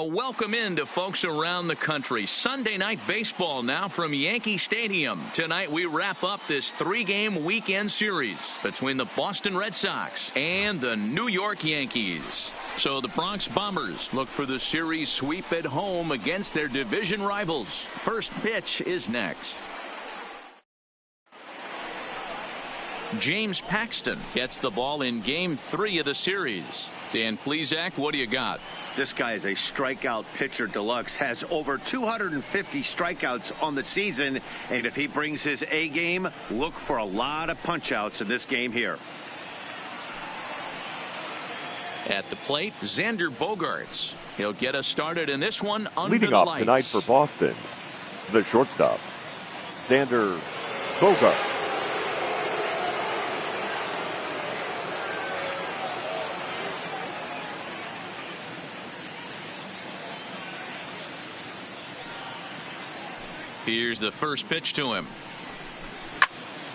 Welcome in to folks around the country. Sunday night baseball now from Yankee Stadium. Tonight we wrap up this three-game weekend series between the Boston Red Sox and the New York Yankees. So the Bronx Bombers look for the series sweep at home against their division rivals. First pitch is next. James Paxton gets the ball in Game 3 of the series. Dan Plesac, what do you got? This guy is a strikeout pitcher deluxe, has over 250 strikeouts on the season, and if he brings his A game, look for a lot of punch-outs in this game here. At the plate, Xander Bogaerts. He'll get us started in this one under Leading the off lights. tonight for Boston, the shortstop, Xander Bogaerts. Here's the first pitch to him.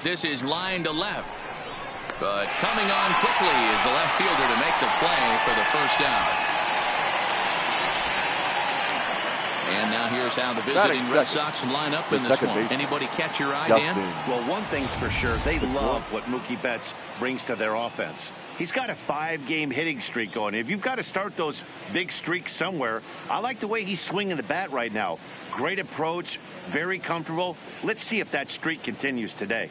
This is line to left. But coming on quickly is the left fielder to make the play for the first out. And now here's how the visiting Red Sox line up in this one. Anybody catch your eye, Dan? Well, one thing's for sure. They love what Mookie Betts brings to their offense. He's got a 5-game hitting streak going. If you've got to start those big streaks somewhere, I like the way he's swinging the bat right now. Great approach, very comfortable. Let's see if that streak continues today.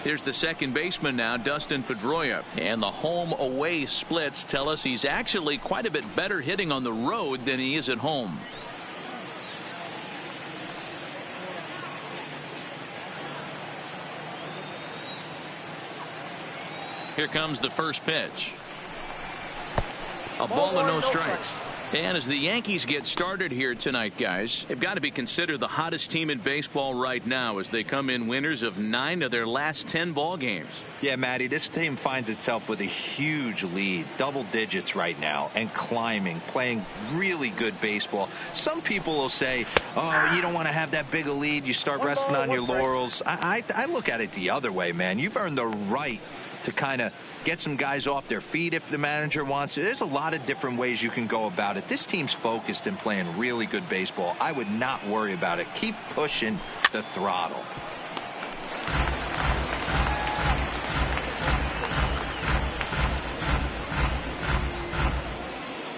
Here's the second baseman now, Dustin Pedroia. And the home-away splits tell us he's actually quite a bit better hitting on the road than he is at home. Here comes the first pitch. A ball and no strikes. And as the Yankees get started here tonight, guys, they've got to be considered the hottest team in baseball right now as they come in winners of 9 of their last 10 ball games. Yeah, Matty, this team finds itself with a huge lead, double digits right now, and climbing, playing really good baseball. Some people will say, oh, you don't want to have that big a lead. You start resting on your laurels. I look at it the other way, man. You've earned the right to kind of get some guys off their feet if the manager wants to. There's a lot of different ways you can go about it. This team's focused and playing really good baseball. I would not worry about it. Keep pushing the throttle.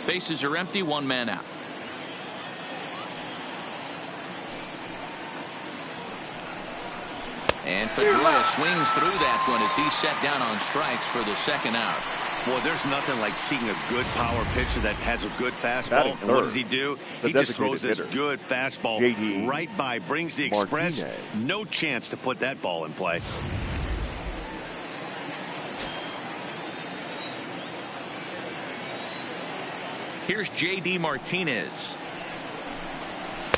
Bases are empty, one man out. And Pedroia swings through that one as he's set down on strikes for the second out. Well, there's nothing like seeing a good power pitcher that has a good fastball. And what does he do? He just throws this good fastball right by, brings the express. No chance to put that ball in play. Here's J.D. Martinez.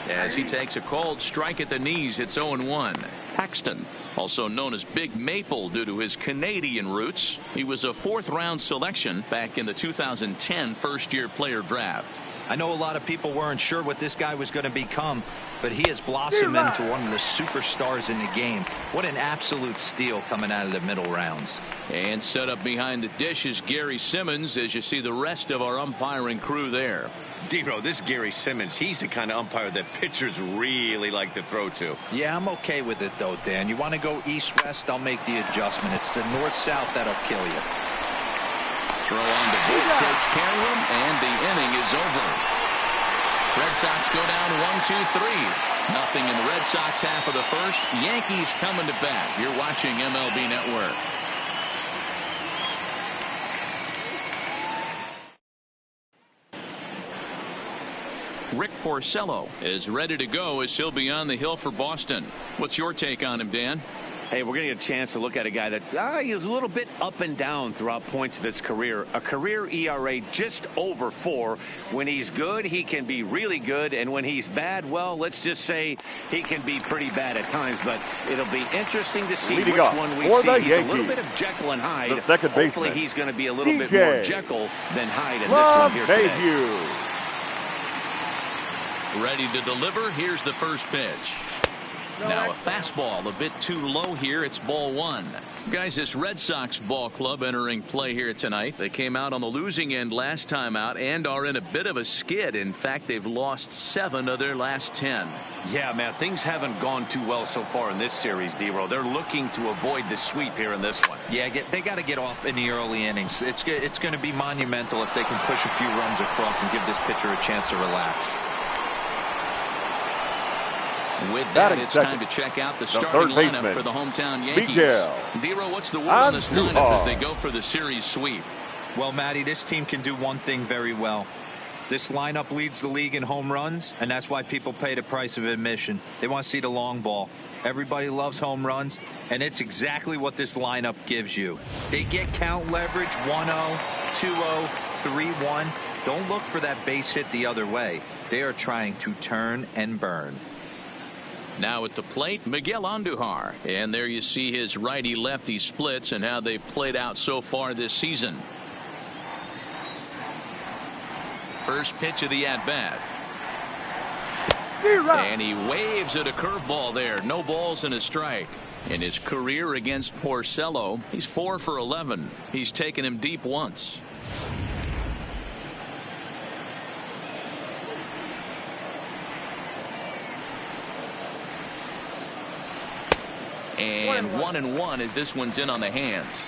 As he takes a called strike at the knees, it's 0-1. Paxton, also known as Big Maple due to his Canadian roots. He was a 4th-round selection back in the 2010 first-year player draft. I know a lot of people weren't sure what this guy was going to become, but he has blossomed into one of the superstars in the game. What an absolute steal coming out of the middle rounds. And set up behind the dish is Gary Simmons as you see the rest of our umpiring crew there. Dero, this Gary Simmons, he's the kind of umpire that pitchers really like to throw to. Yeah, I'm okay with it, though, Dan. You want to go east-west, I'll make the adjustment. It's the north-south that'll kill you. Throw on the boot, takes care of him, and the inning is over. Red Sox go down 1-2-3. Nothing in the Red Sox half of the first. Yankees coming to bat. You're watching MLB Network. Rick Porcello is ready to go as he'll be on the hill for Boston. What's your take on him, Dan? Hey, we're going to get a chance to look at a guy that is a little bit up and down throughout points of his career. A career ERA just over 4. When he's good, he can be really good. And when he's bad, well, let's just say he can be pretty bad at times. But it'll be interesting to see which one we see. He's a little bit of Jekyll and Hyde. Hopefully he's going to be a little bit more Jekyll than Hyde in this one here today. Ready to deliver. Here's the first pitch. Now a fastball a bit too low here. It's ball one. Guys, this Red Sox ball club entering play here tonight. They came out on the losing end last time out and are in a bit of a skid. In fact, they've lost 7 of their last 10. Yeah, man, things haven't gone too well so far in this series, D-Row. They're looking to avoid the sweep here in this one. Yeah, they got to get off in the early innings. It's going to be monumental if they can push a few runs across and give this pitcher a chance to relax. With that, it's time to check out the starting lineup for the hometown Yankees. D-Row, what's the word on this lineup as they go for the series sweep? Well, Matty, this team can do one thing very well. This lineup leads the league in home runs, and that's why people pay the price of admission. They want to see the long ball. Everybody loves home runs, and it's exactly what this lineup gives you. They get count leverage 1-0, 2-0, 3-1. Don't look for that base hit the other way. They are trying to turn and burn. Now at the plate, Miguel Andujar. And there you see his righty-lefty splits and how they've played out so far this season. First pitch of the at-bat. And he waves at a curveball there. No balls and a strike. In his career against Porcello, he's 4 for 11. He's taken him deep once. And 1-1 as this one's in on the hands.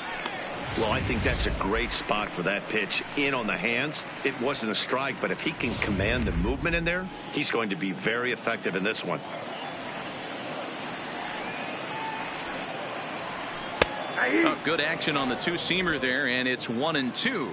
Well, I think that's a great spot for that pitch in on the hands. It wasn't a strike, but if he can command the movement in there, he's going to be very effective in this one. Oh, good action on the two-seamer there, and it's 1-2.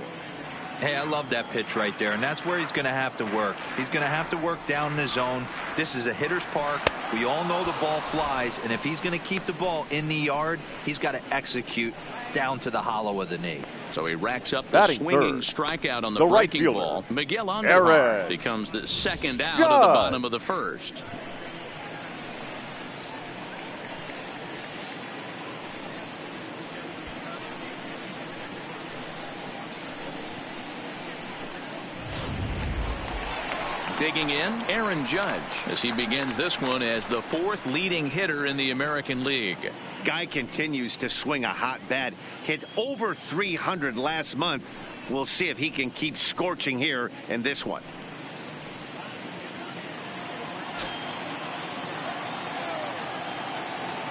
Hey, I love that pitch right there, and that's where he's going to have to work. He's going to have to work down in the zone. This is a hitter's park. We all know the ball flies, and if he's going to keep the ball in the yard, he's got to execute down to the hollow of the knee. So he racks up the swinging strikeout on the breaking ball. Miguel Andujar becomes the second out of the bottom of the first. Digging in, Aaron Judge, as he begins this one as the 4th leading hitter in the American League. Guy continues to swing a hot bat. Hit over 300 last month. We'll see if he can keep scorching here in this one.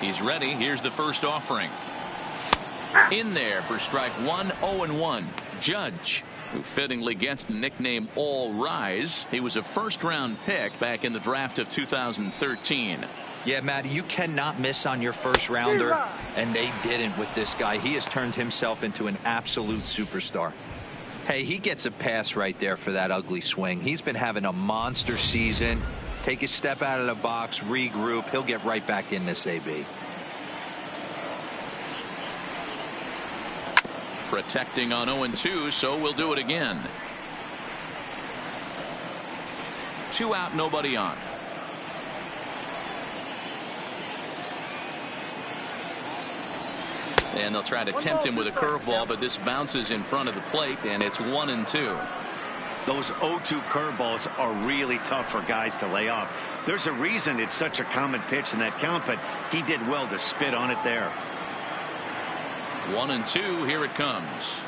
He's ready. Here's the first offering. In there for strike 1, 0-1. Judge, who fittingly gets the nickname All Rise. He was a first-round pick back in the draft of 2013. Yeah, Matty, you cannot miss on your first rounder, and they didn't with this guy. He has turned himself into an absolute superstar. Hey, he gets a pass right there for that ugly swing. He's been having a monster season. Take a step out of the box, regroup. He'll get right back in this AB. Protecting on 0-2, so we'll do it again. 2 out, nobody on. And they'll try to tempt him with a curveball, but this bounces in front of the plate, and it's 1-2. Those 0-2 curveballs are really tough for guys to lay off. There's a reason it's such a common pitch in that count, but he did well to spit on it there. 1-2, here it comes.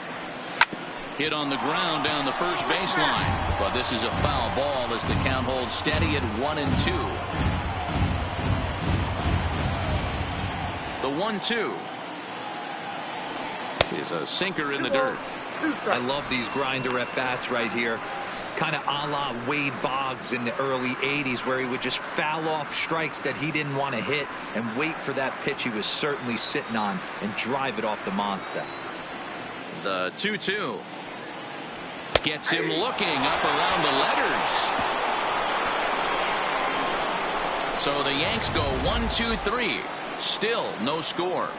Hit on the ground down the first baseline, but this is a foul ball as the count holds steady at 1-2. The 1-2 is a sinker in the dirt. I love these grinder at bats right here. Kind of a la Wade Boggs in the early 80s, where he would just foul off strikes that he didn't want to hit and wait for that pitch he was certainly sitting on and drive it off the monster. The 2-2 gets him looking up around the letters. So the Yanks go 1-2-3. Still no score.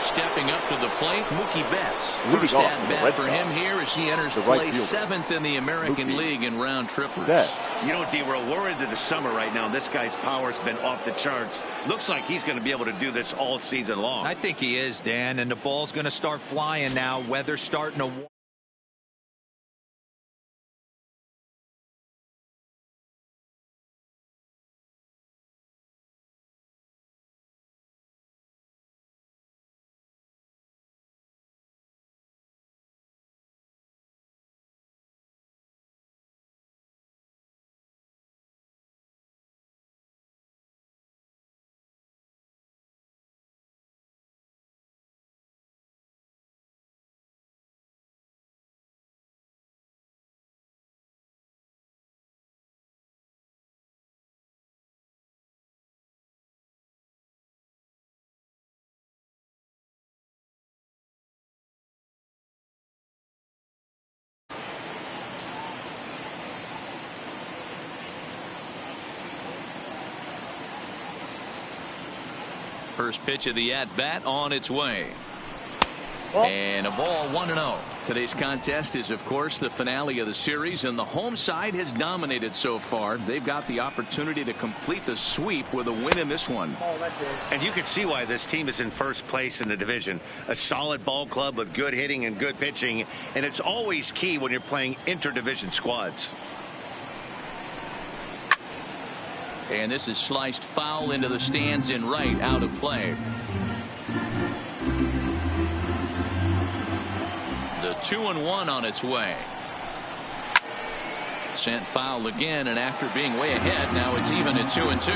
Stepping up to the plate, Mookie Betts. First at bat for him here as he enters play 7th in the American League in round trippers. You know, D-Row, we're into the summer right now. This guy's power's been off the charts. Looks like he's going to be able to do this all season long. I think he is, Dan, and the ball's going to start flying now. Weather's starting to First pitch of the at-bat on its way. And a ball 1-0. Today's contest is, of course, the finale of the series, and the home side has dominated so far. They've got the opportunity to complete the sweep with a win in this one. And you can see why this team is in first place in the division. A solid ball club with good hitting and good pitching, and it's always key when you're playing interdivision squads. And this is sliced foul into the stands in right, out of play. The 2-1 on its way. Sent foul again, and after being way ahead, now it's even at 2-2.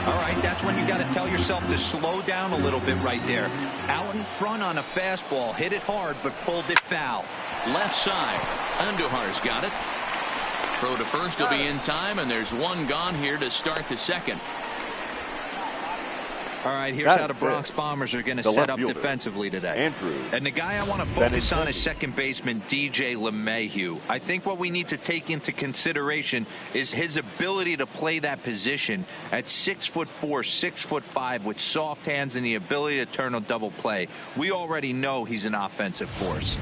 All right, that's when you got to tell yourself to slow down a little bit right there. Out in front on a fastball, hit it hard, but pulled it foul. Left side, Andujar's got it. Throw to first will be in time, and there's one gone here to start the second. All right, here's how the Bronx Bombers are going to set up defensively today. And the guy I want to focus on is second baseman DJ LeMahieu. I think what we need to take into consideration is his ability to play that position at 6'4", 6'5", with soft hands and the ability to turn a double play. We already know he's an offensive force.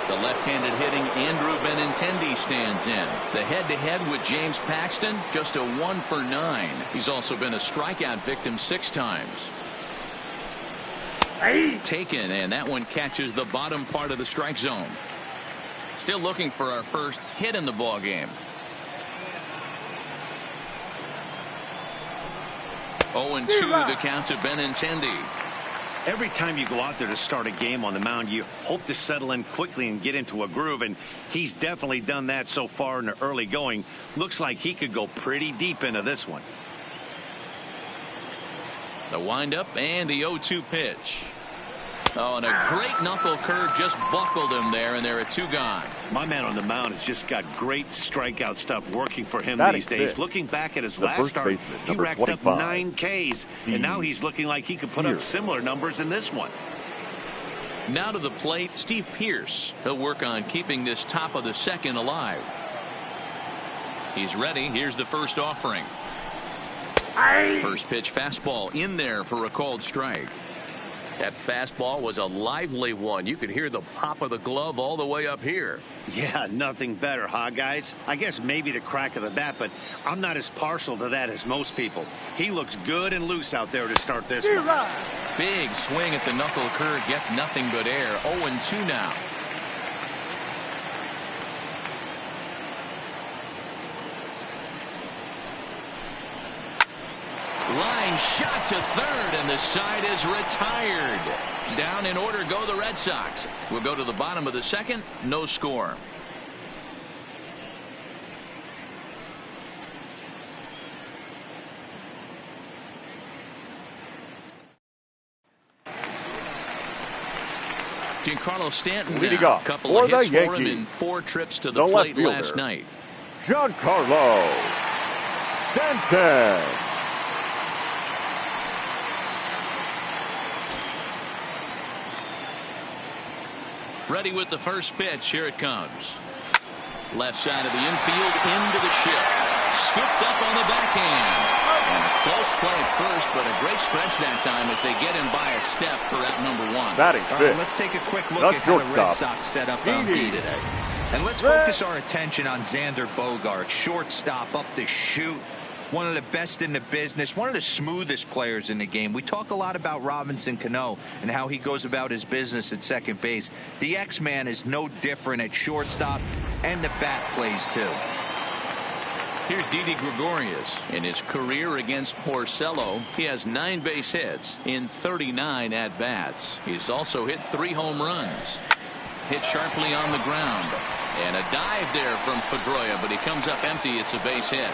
The left-handed hitting Andrew Benintendi stands in. The head-to-head with James Paxton, just a 1 for 9. He's also been a strikeout victim 6 times. Taken, and that one catches the bottom part of the strike zone. Still looking for our first hit in the ball game. 0-2 the count to Benintendi. Every time you go out there to start a game on the mound, you hope to settle in quickly and get into a groove, and he's definitely done that so far in the early going. Looks like he could go pretty deep into this one. The windup and the 0-2 pitch. Oh, and a great knuckle curve just buckled him there, and there are 2 gone. My man on the mound has just got great strikeout stuff working for him these days. Looking back at his last start, he racked up 9 Ks, and now he's looking like he could put up similar numbers in this one. Now to the plate, Steve Pearce. He'll work on keeping this top of the second alive. He's ready. Here's the first offering. First pitch fastball in there for a called strike. That fastball was a lively one. You could hear the pop of the glove all the way up here. Yeah, nothing better, huh, guys? I guess maybe the crack of the bat, but I'm not as partial to that as most people. He looks good and loose out there to start this one. Big swing at the knuckle curve, gets nothing but air. 0-2 now. Line shot to third, and the side is retired. Down in order go the Red Sox. We'll go to the bottom of the second. No score. Giancarlo Stanton now. A couple of hits for him in 4 trips to the plate last night. Giancarlo Stanton. Ready with the first pitch. Here it comes. Left side of the infield into the shift. Scooped up on the backhand. And a close play at first, but a great stretch that time as they get him by a step for out number 1. All right, let's take a quick look at how the Red Sox set up on D today. And let's focus our attention on Xander Bogaerts, shortstop, up the chute. One of the best in the business, one of the smoothest players in the game. We talk a lot about Robinson Cano and how he goes about his business at second base. The X-Man is no different at shortstop, and the bat plays too. Here's Didi Gregorius. In his career against Porcello, he has 9 base hits in 39 at-bats. He's also hit 3 home runs. Hit sharply on the ground. And a dive there from Pedroia, but he comes up empty. It's a base hit.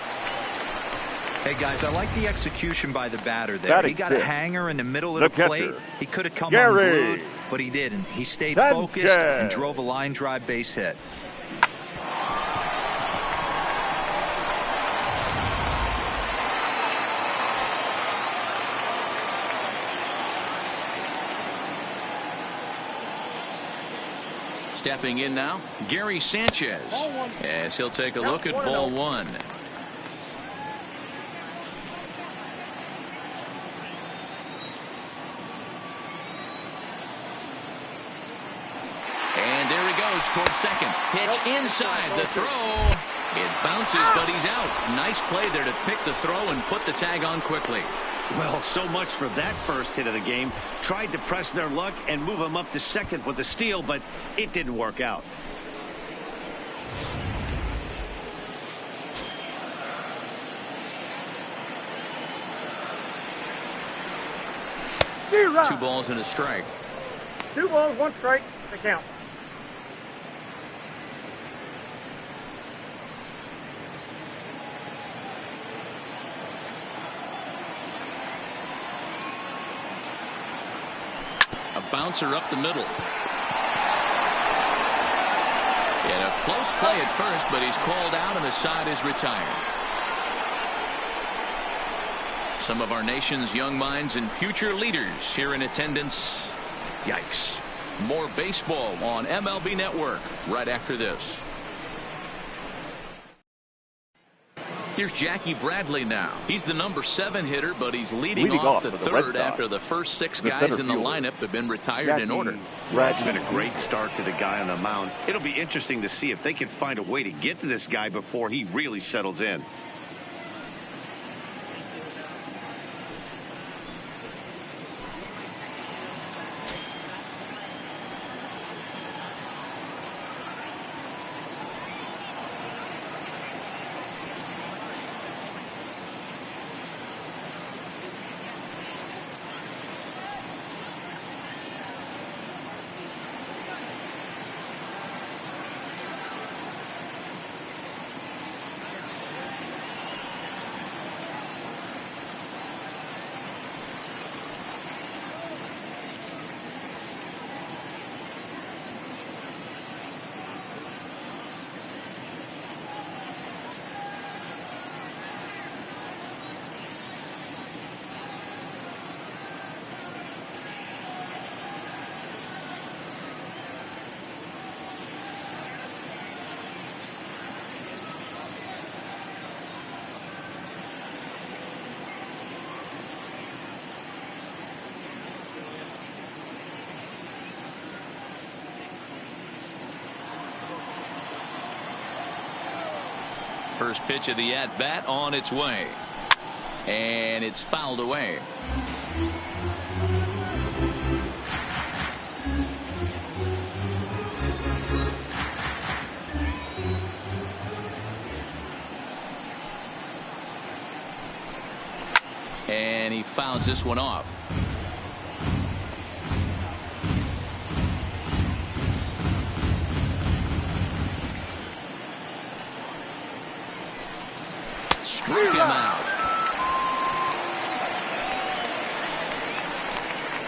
Hey, guys, I like the execution by the batter there. He got a hanger in the middle of the plate. He could have come unglued, but he didn't. He stayed focused and drove a line drive base hit. Stepping in now, Gary Sanchez, as he'll take a look at ball 1. throws towards second. Pitch inside the throw. It bounces, but he's out. Nice play there to pick the throw and put the tag on quickly. Well, so much for that first hit of the game. Tried to press their luck and move him up to second with a steal, but it didn't work out. Two balls and a strike. 2 balls, 1 strike, the count. A bouncer up the middle. And a close play at first, but he's called out and the side is retired. Some of our nation's young minds and future leaders here in attendance. Yikes. More baseball on MLB Network right after this. Here's Jackie Bradley now. He's the number 7 hitter, but he's leading off the third after the first 6 guys in the lineup have been retired in order. It's been a great start to the guy on the mound. It'll be interesting to see if they can find a way to get to this guy before he really settles in. First pitch of the at-bat on its way. And it's fouled away. And he fouls this one off. Struck him out.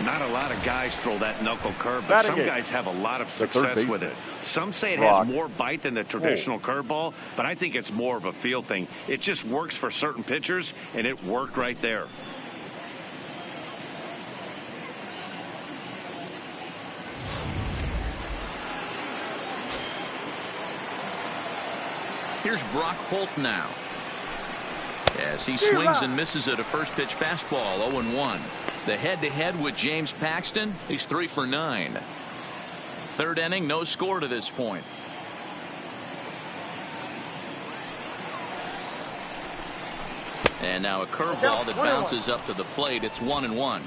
Not a lot of guys throw that knuckle curve, but some guys have a lot of success with it. Some say it has more bite than the traditional curveball, but I think it's more of a feel thing. It just works for certain pitchers, and it worked right there. Here's Brock Holt now. As he swings and misses at a first pitch fastball. 0-1. The head-to-head with James Paxton. He's 3 for 9. Third inning, no score to this point. And now a curveball that bounces up to the plate. It's 1-1.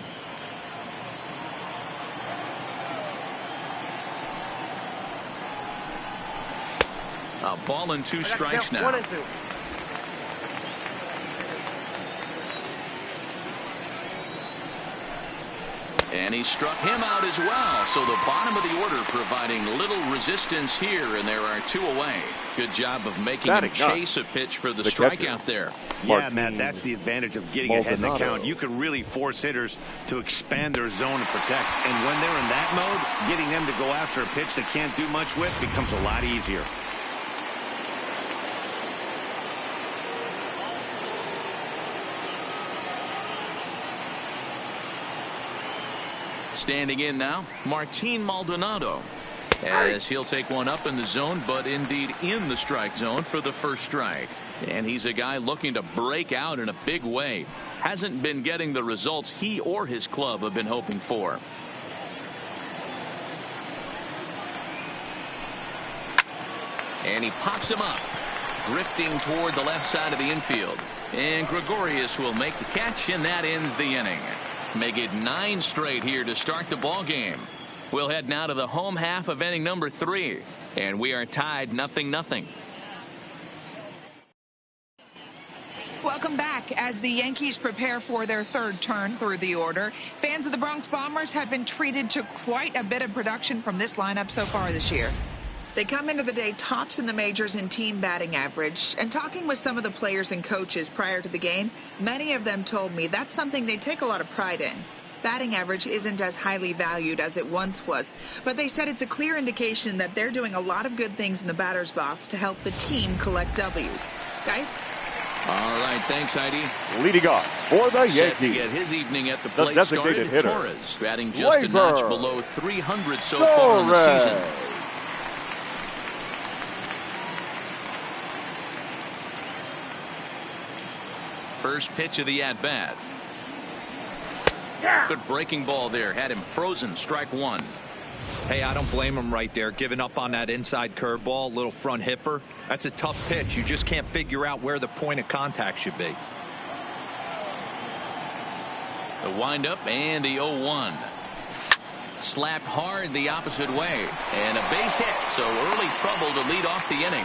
A ball and 2 strikes now. 1-2. And he struck him out as well. So the bottom of the order providing little resistance here, and there are 2 away. Good job of making him chase a pitch for the strikeout there. Yeah, Matt, that's the advantage of getting ahead in the count. You can really force hitters to expand their zone and protect. And when they're in that mode, getting them to go after a pitch they can't do much with becomes a lot easier. Standing in now, Martin Maldonado, as he'll take one up in the zone, but indeed in the strike zone for the first strike. And he's a guy looking to break out in a big way. Hasn't been getting the results he or his club have been hoping for. And he pops him up, drifting toward the left side of the infield. And Gregorius will make the catch, and that ends the inning. Make it 9 straight here to start the ball game. We'll head now to the home half of inning number 3, and we are tied 0-0. Welcome back. As the Yankees prepare for their third turn through the order, fans of the Bronx Bombers have been treated to quite a bit of production from this lineup so far this year. They come into the day tops in the majors in team batting average, and talking with some of the players and coaches prior to the game, many of them told me that's something they take a lot of pride in. Batting average isn't as highly valued as it once was, but they said it's a clear indication that they're doing a lot of good things in the batter's box to help the team collect W's. Guys? All right, thanks, Heidi. Leading off for the Set Yankees, to get his evening at the plate designated started, hitter, Torres, batting just a notch below 300 so far in the season. First pitch of the at-bat. Good breaking ball there. Had him frozen. Strike 1. Hey, I don't blame him right there. Giving up on that inside curveball, little front hipper. That's a tough pitch. You just can't figure out where the point of contact should be. The windup and the 0-1. Slapped hard the opposite way. And a base hit. So early trouble to lead off the inning.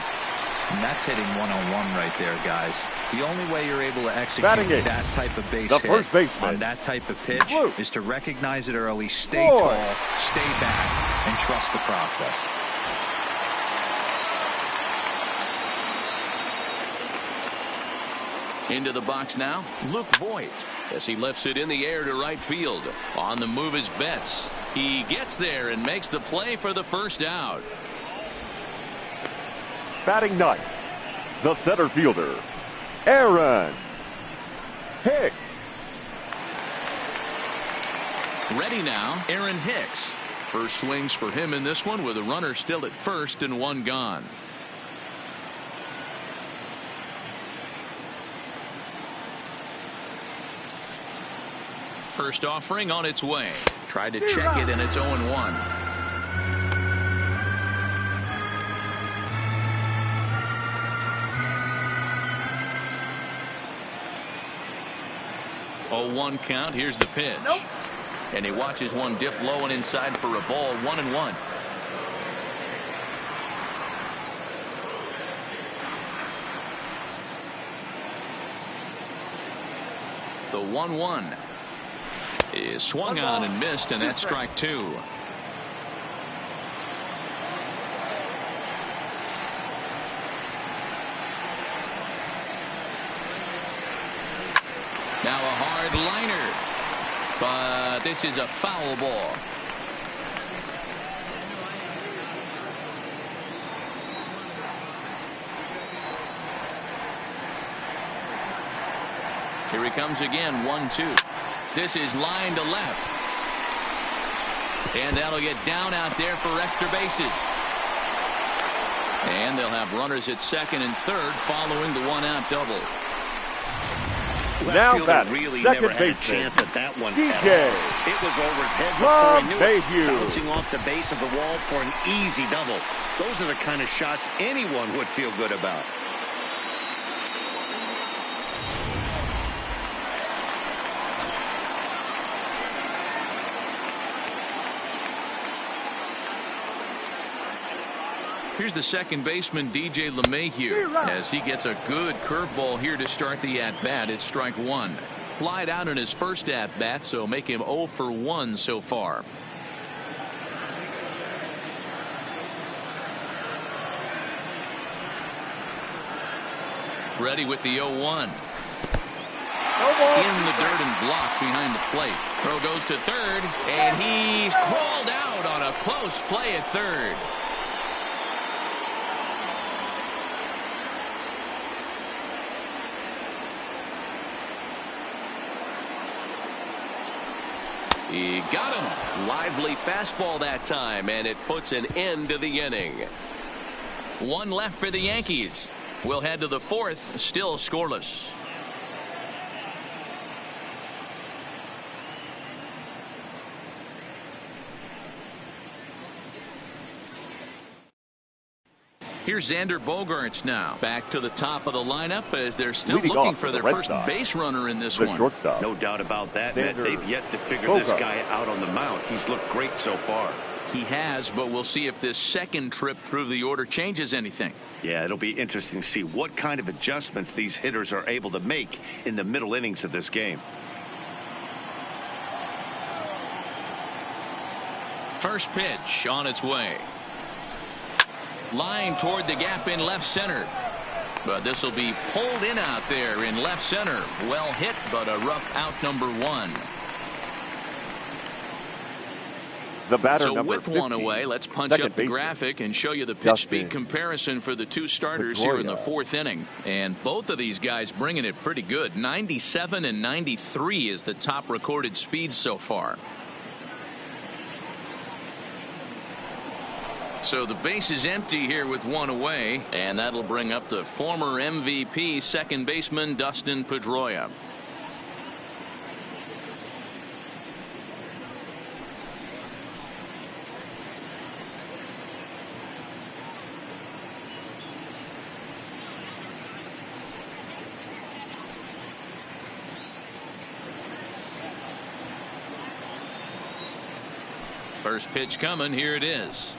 And that's hitting one-on-one right there, guys. The only way you're able to execute that type of base hit on that type of pitch is to recognize it early, stay tall, stay back, and trust the process. Into the box now, Luke Voigt, as he lifts it in the air to right field. On the move is Betts. He gets there and makes the play for the first out. Batting ninth, the center fielder, Aaron Hicks. Ready now, Aaron Hicks. First swings for him in this one with a runner still at first and 1 gone. First offering on its way. Tried to check it, and it's 0-1. Oh, 1 count. Here's the pitch. Nope. And he watches one dip low and inside for a ball. 1-1. The 1-1 is swung on and missed, and that's strike 2. Now a hard liner, but this is a foul ball. Here he comes again, 1-2. This is line to left. And that'll get down out there for extra bases. And they'll have runners at second and third following the 1-out double. Now that really second never had a baseman, chance at that one. DJ It was over his head before he knew it. Mayhew. Bouncing off the base of the wall for an easy double. Those are the kind of shots anyone would feel good about. Here's the second baseman, DJ LeMahieu, as he gets a good curveball here to start the at-bat. It's strike 1. Flied out in his first at-bat, so make him 0 for 1 so far. Ready with the 0-1. In the dirt and blocked behind the plate. Throw goes to third, and he's called out on a close play at third. He got him. Lively fastball that time, and it puts an end to the inning. 1 left for the Yankees. We'll head to the 4th, still scoreless. Here's Xander Bogaerts now. Back to the top of the lineup as they're still Leading looking off for their Red first Sox, base runner in this the one. shortstop. No doubt about that, Matt. Xander They've yet to figure this Bogaerts. guy out on the mound. He's looked great so far. He has, but we'll see if this second trip through the order changes anything. Yeah, it'll be interesting to see what kind of adjustments these hitters are able to make in the middle innings of this game. First pitch on its way. Line toward the gap in left center. But this will be pulled in out there in left center. Well hit, but a rough out, number 1. The batter, So number with 15, one away, let's punch second up the baseman, graphic and show you the pitch Dustin speed comparison for the two starters here in the Pedroia. 4th inning. And both of these guys bringing it pretty good. 97 and 93 is the top recorded speed so far. So the base is empty here with one away, and that'll bring up the former MVP second baseman Dustin Pedroia. First pitch coming. Here it is.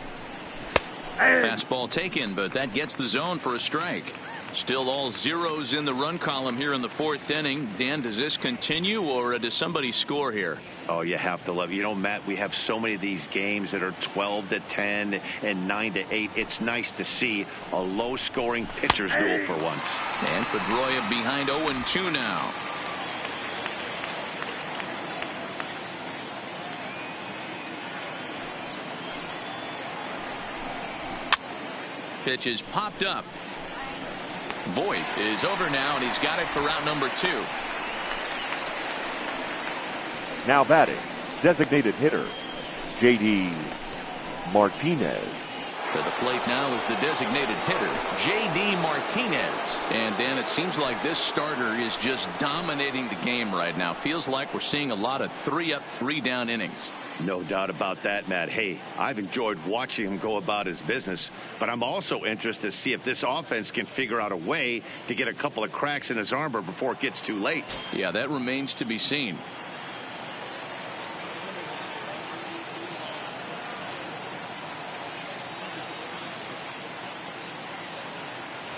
Fastball taken, but that gets the zone for a strike. Still all zeros in the run column here in the 4th inning. Dan, does this continue, or does somebody score here? Oh, you have to love it. You know, Matt, we have so many of these games that are 12-10 and 9-8. It's nice to see a low-scoring pitcher's duel for once. And Pedroia behind 0-2 now. Pitch is popped up. Voit is over now, and he's got it for route number 2. Now batting, designated hitter, J.D. Martinez. To the plate now is the designated hitter, J.D. Martinez. And Dan, it seems like this starter is just dominating the game right now. Feels like we're seeing a lot of 3-up, 3-down innings. No doubt about that, Matt. Hey, I've enjoyed watching him go about his business, but I'm also interested to see if this offense can figure out a way to get a couple of cracks in his armor before it gets too late. Yeah, that remains to be seen.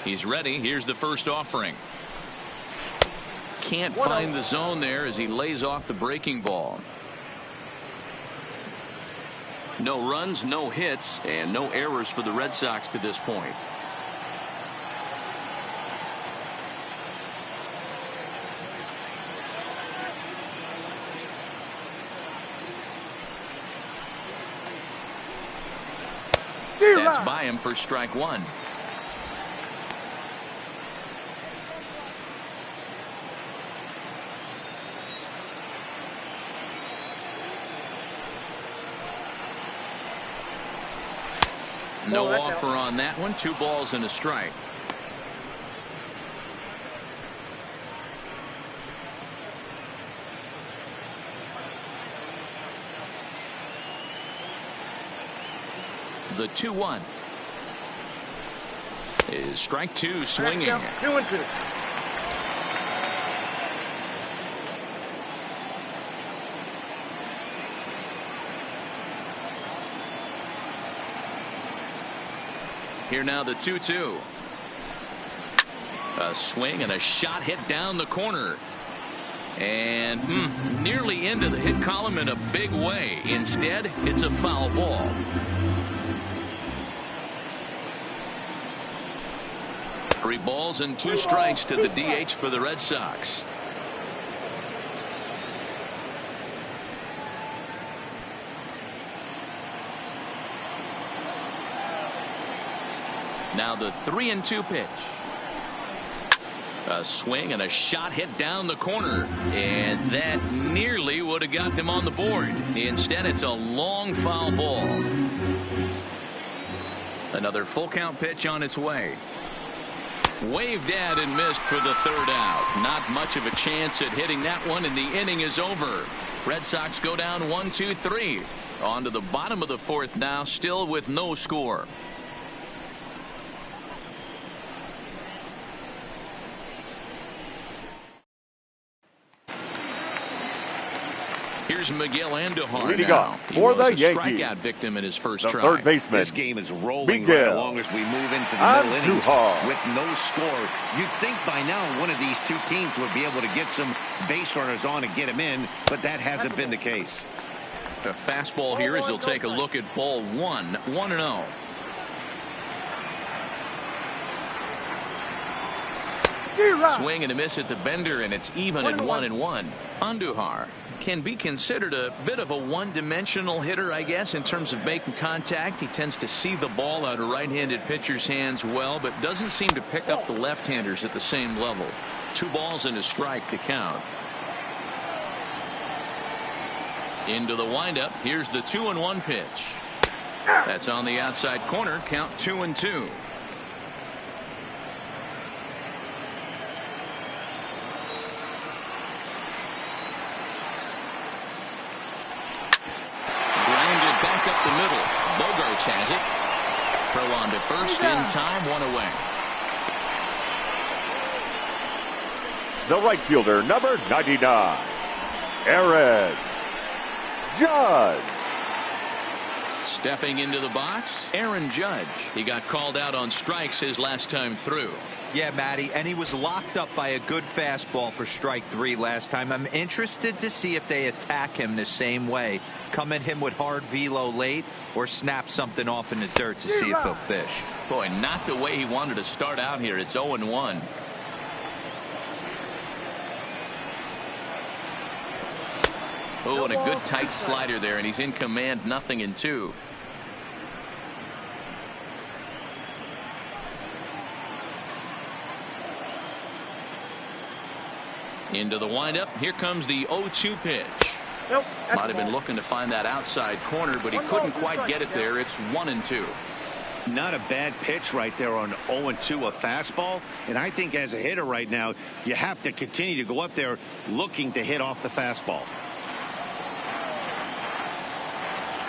He's ready. Here's the first offering. Can't find the zone there as he lays off the breaking ball. No runs, no hits, and no errors for the Red Sox to this point. That's by him for strike 1. No offer on that one. 2 balls and a strike. The 2-1 is strike 2, swinging. 2-2. Here now the 2-2. A swing and a shot hit down the corner. And nearly into the hit column in a big way. Instead, it's a foul ball. Three balls and 2 strikes to the DH for the Red Sox. Now the 3-2 pitch. A swing and a shot hit down the corner, and that nearly would have gotten him on the board. Instead, it's a long foul ball. Another full count pitch on its way. Waved at and missed for the 3rd out. Not much of a chance at hitting that one, and the inning is over. Red Sox go down 1-2-3. On to the bottom of the 4th now, still with no score. Here's Miguel Andujar Leading now. off for the He was a Yankees, strikeout victim in his first the try. third baseman. This game is rolling Miguel right along as we move into the middle innings Andujar. with no score. You'd think by now one of these two teams would be able to get some base runners on and get them in, but that hasn't been the case. A fastball here as he'll take a look at ball one. 1-0. Swing and a miss at the bender, and it's even at 1-1. Andujar can be considered a bit of a one-dimensional hitter, I guess, in terms of making contact. He tends to see the ball out of right-handed pitchers' hands well, but doesn't seem to pick up the left-handers at the same level. 2 balls and a strike to count. Into the windup. Here's the 2-1 pitch. That's on the outside corner. Count 2-2. Back up the middle. Bogarts has it. Throw on to first in time. 1 away. The right fielder, number 99, Aaron Judge. Stepping into the box, Aaron Judge. He got called out on strikes his last time through. Yeah, Matty, and he was locked up by a good fastball for strike 3 last time. I'm interested to see if they attack him the same way. Come at him with hard velo late or snap something off in the dirt to see if he'll fish. Boy, not the way he wanted to start out here. It's 0-1. Oh, and a good tight slider there, and he's in command. 0-2. Into the windup. Here comes the 0-2 pitch. Nope, Might have been looking to find that outside corner, but he couldn't quite get it there. It's 1-2. Not a bad pitch right there on 0-2, a fastball. And I think as a hitter right now, you have to continue to go up there looking to hit off the fastball.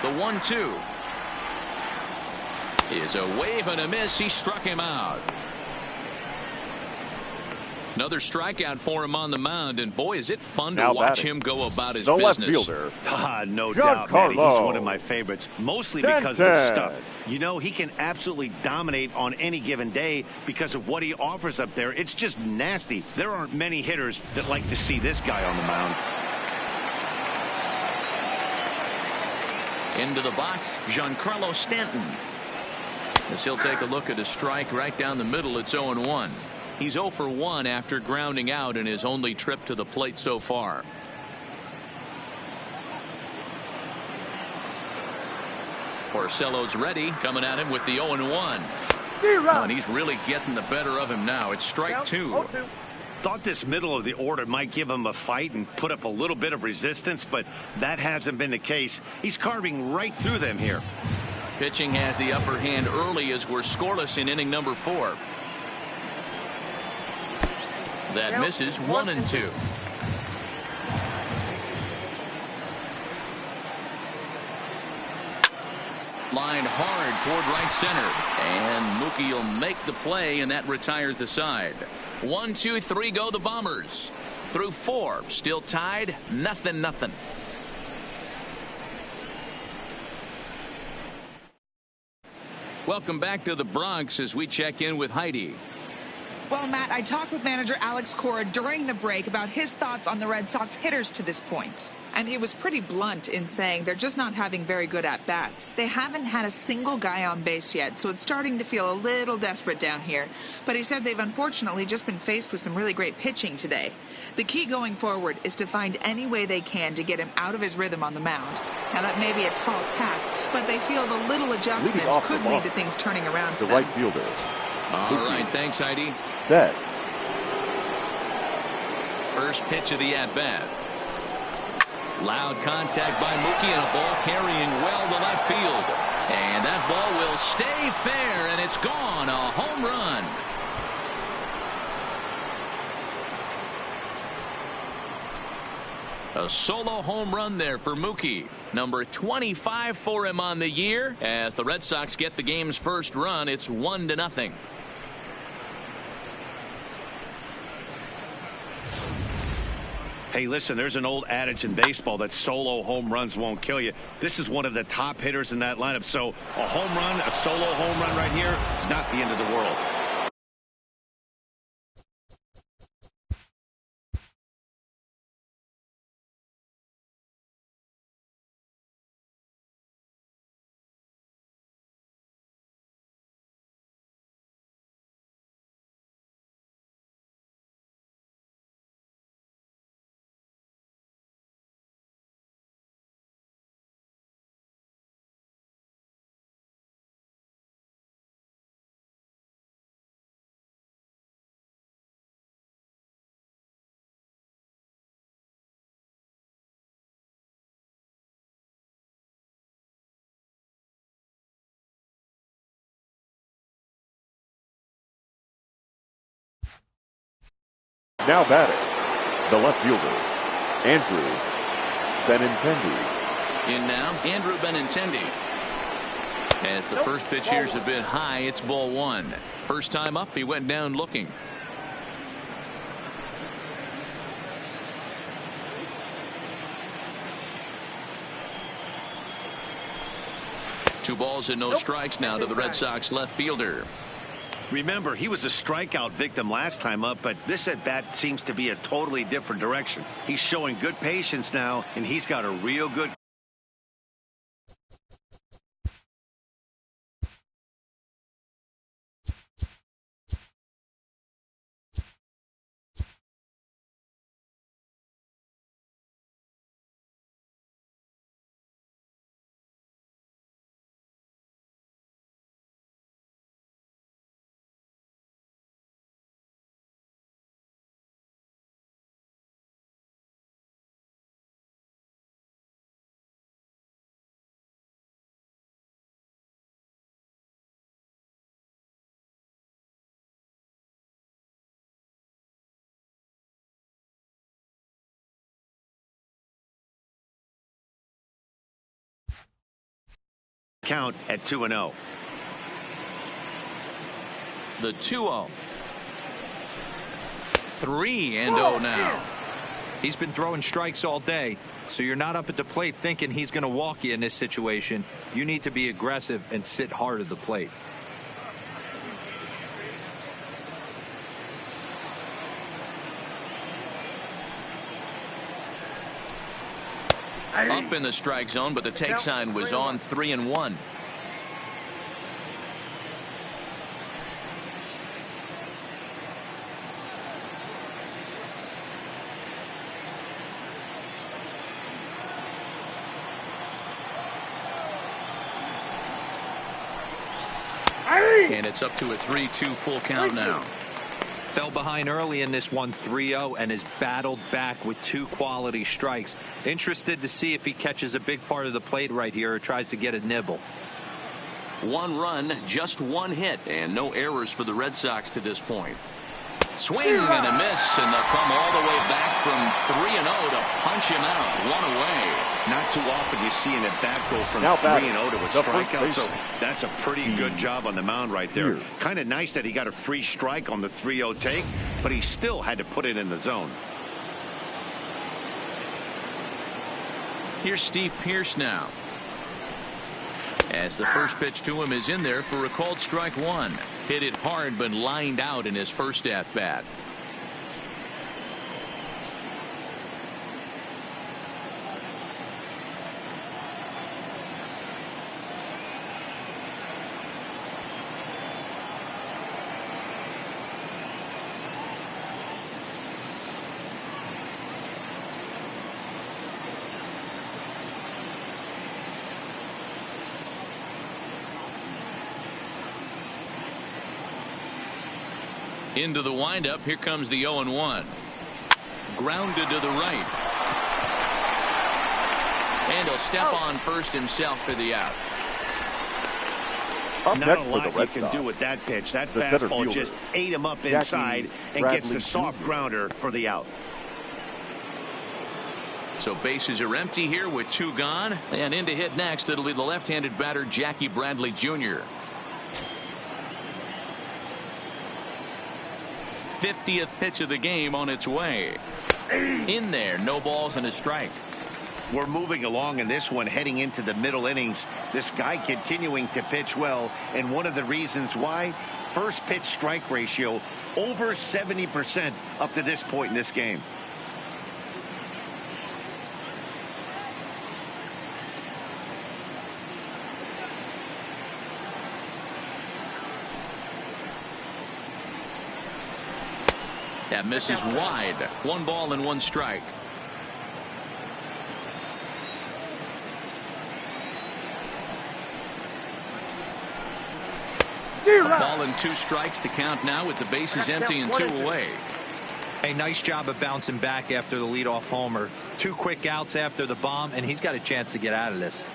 The 1-2 is a wave and a miss. He struck him out. Another strikeout for him on the mound, and boy, is it fun to watch him go about his business. The left fielder, no doubt, Matty. He's one of my favorites, mostly because of his stuff. You know, he can absolutely dominate on any given day because of what he offers up there. It's just nasty. There aren't many hitters that like to see this guy on the mound. Into the box, Giancarlo Stanton. As he'll take a look at a strike right down the middle. It's 0-1. He's 0 for 1 after grounding out in his only trip to the plate so far. Porcello's ready, coming at him with the 0-1. Oh, and he's really getting the better of him now. It's strike 2. Thought this middle of the order might give him a fight and put up a little bit of resistance, but that hasn't been the case. He's carving right through them here. Pitching has the upper hand early as we're scoreless in inning number 4. That misses. 1-2. Lined hard toward right center, and Mookie will make the play, and that retires the side. 1, 2, 3 go the Bombers. Through 4, still tied, 0-0. Welcome back to the Bronx as we check in with Heidi. Well, Matt, I talked with manager Alex Cora during the break about his thoughts on the Red Sox hitters to this point. And he was pretty blunt in saying they're just not having very good at-bats. They haven't had a single guy on base yet, so it's starting to feel a little desperate down here. But he said they've unfortunately just been faced with some really great pitching today. The key going forward is to find any way they can to get him out of his rhythm on the mound. Now, that may be a tall task, but they feel the little adjustments could lead to things turning around for the them. right fielder. All right, thanks, Heidi. Set. First pitch of the at-bat. Loud contact by Mookie, and a ball carrying well to left field. And that ball will stay fair, and it's gone. A home run. A solo home run there for Mookie. Number 25 for him on the year. As the Red Sox get the game's first run, it's 1-0. Hey, listen, there's an old adage in baseball that solo home runs won't kill you. This is one of the top hitters in that lineup. So a home run, a solo home run right here is not the end of the world. Now batting, the left fielder, Andrew Benintendi. In now, Andrew Benintendi. As the first pitch here's a bit high, it's ball one. First time up, he went down looking. Two balls and no strikes now to the Red Sox left fielder. Remember, he was a strikeout victim last time up, but this at-bat seems to be a totally different direction. He's showing good patience now, and he's got a real good... count at 2-0. The 2-0. 3-0 now. He's been throwing strikes all day, so you're not up at the plate thinking he's going to walk you in this situation. You need to be aggressive and sit hard at the plate. Up in the strike zone, but the take sign was on 3-1. And it's up to a 3-2 full count now. Fell behind early in this one 3-0 and has battled back with two quality strikes. Interested to see if he catches a big part of the plate right here or tries to get a nibble. One run, just one hit, and no errors for the Red Sox to this point. Swing and a miss, and they'll come all the way back from 3-0 to punch him out. One away. Not too often you see an at-bat go from 3-0 to a strikeout, so that's a pretty good job on the mound right there. Kind of nice that he got a free strike on the 3-0 take, but he still had to put it in the zone. Here's Steve Pearce now. As the first pitch to him is in there for a called strike one. Hit it hard, but lined out in his first at-bat. Into the windup. Here comes the 0-1. Grounded to the right. And he'll step on first himself for the out. Not a lot you can do with that pitch. That fastball just ate him up inside and gets the soft grounder for the out. So bases are empty here with two gone. And in to hit next, it'll be the left-handed batter Jackie Bradley Jr. 50th pitch of the game on its way. In there, no balls and a strike. We're moving along in this one, heading into the middle innings. This guy continuing to pitch well, and one of the reasons why, first pitch strike ratio over 70% up to this point in this game. That misses wide. 1 ball and 1 strike. A ball and 2 strikes to count now with the bases empty and 2 away. A nice job of bouncing back after the leadoff homer. 2 quick outs after the bomb, and he's got a chance to get out of this.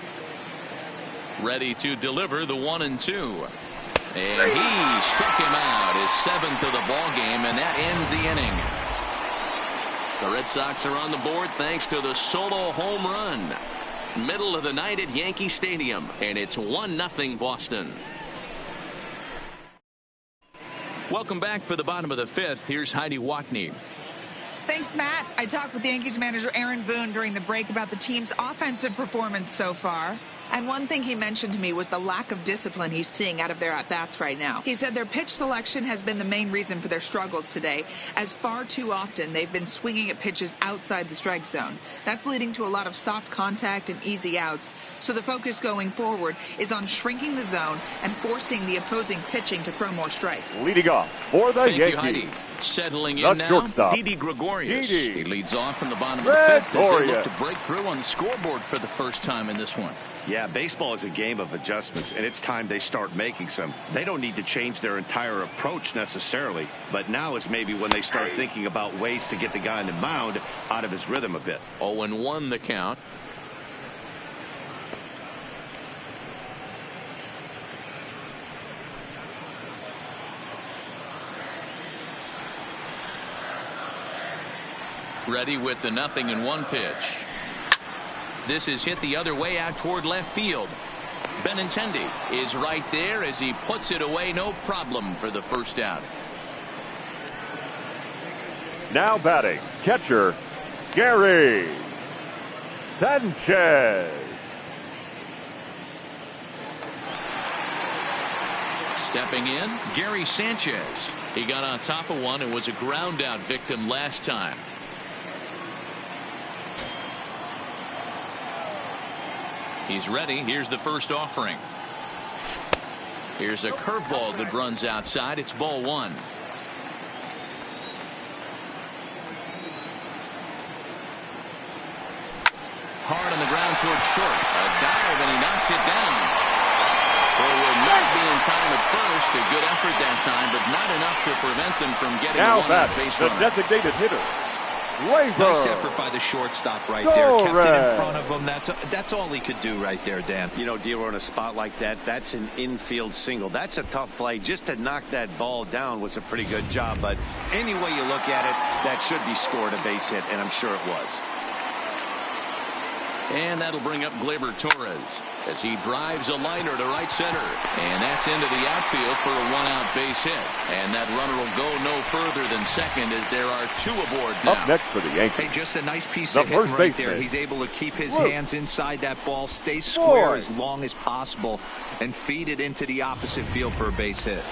Ready to deliver the 1-2. And he struck him out, his 7th of the ball game, and that ends the inning. The Red Sox are on the board thanks to the solo home run. Middle of the night at Yankee Stadium, and it's 1-0 Boston. Welcome back for the bottom of the 5th. Here's Heidi Watney. Thanks, Matt. I talked with Yankees manager Aaron Boone during the break about the team's offensive performance so far. And one thing he mentioned to me was the lack of discipline he's seeing out of their at-bats right now. He said their pitch selection has been the main reason for their struggles today, as far too often they've been swinging at pitches outside the strike zone. That's leading to a lot of soft contact and easy outs. So the focus going forward is on shrinking the zone and forcing the opposing pitching to throw more strikes. Leading off for the Thank Yankees. you, Heidi. Settling The in now, shortstop, Didi Gregorius. Didi. He leads off from the bottom of the 5th as they look Gregorius. to break through on the scoreboard for the first time in this one. Yeah, baseball is a game of adjustments, and it's time they start making some. They don't need to change their entire approach necessarily, but now is maybe when they start thinking about ways to get the guy on the mound out of his rhythm a bit. 0-1 the count. Ready with the 0-1 pitch. This is hit the other way out toward left field. Benintendi is right there as he puts it away, no problem for the first out. Now batting, catcher, Gary Sanchez. Stepping in, Gary Sanchez. He got on top of one and was a ground out victim last time. He's ready. Here's the first offering. Here's a curveball that runs outside. It's ball 1. Hard on the ground towards short. A dive, and he knocks it down. Well, will not be in time at first. A good effort that time, but not enough to prevent them from getting Now one batting, base the runner. designated hitter, Labor. Nice effort by the shortstop right there. Kept it in front of him. That's all he could do right there, Dan. You know, Dealer, on a spot like that, that's an infield single. That's a tough play. Just to knock that ball down was a pretty good job. But any way you look at it, that should be scored a base hit, and I'm sure it was. And that'll bring up Gleyber Torres as he drives a liner to right center. And that's into the outfield for a 1-out base hit. And that runner will go no further than second as there are 2 aboard now. Up next for the Yankees. Hey, just a nice piece The of hitting first right there. baseman. He's able to keep his Whoa. hands inside that ball, stay square Boy. as long as possible, and feed it into the opposite field for a base hit.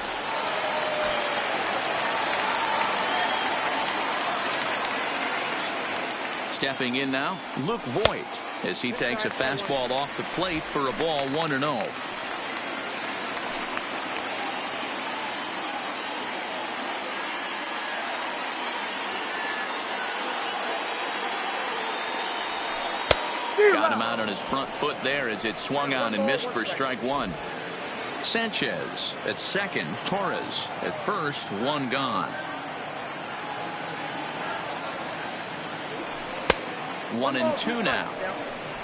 Stepping in now, Luke Voigt as he takes a fastball off the plate for a ball 1-0. Got him out on his front foot there as it swung on and missed for strike 1. Sanchez at second, Torres at first, 1 gone. 1-2 now.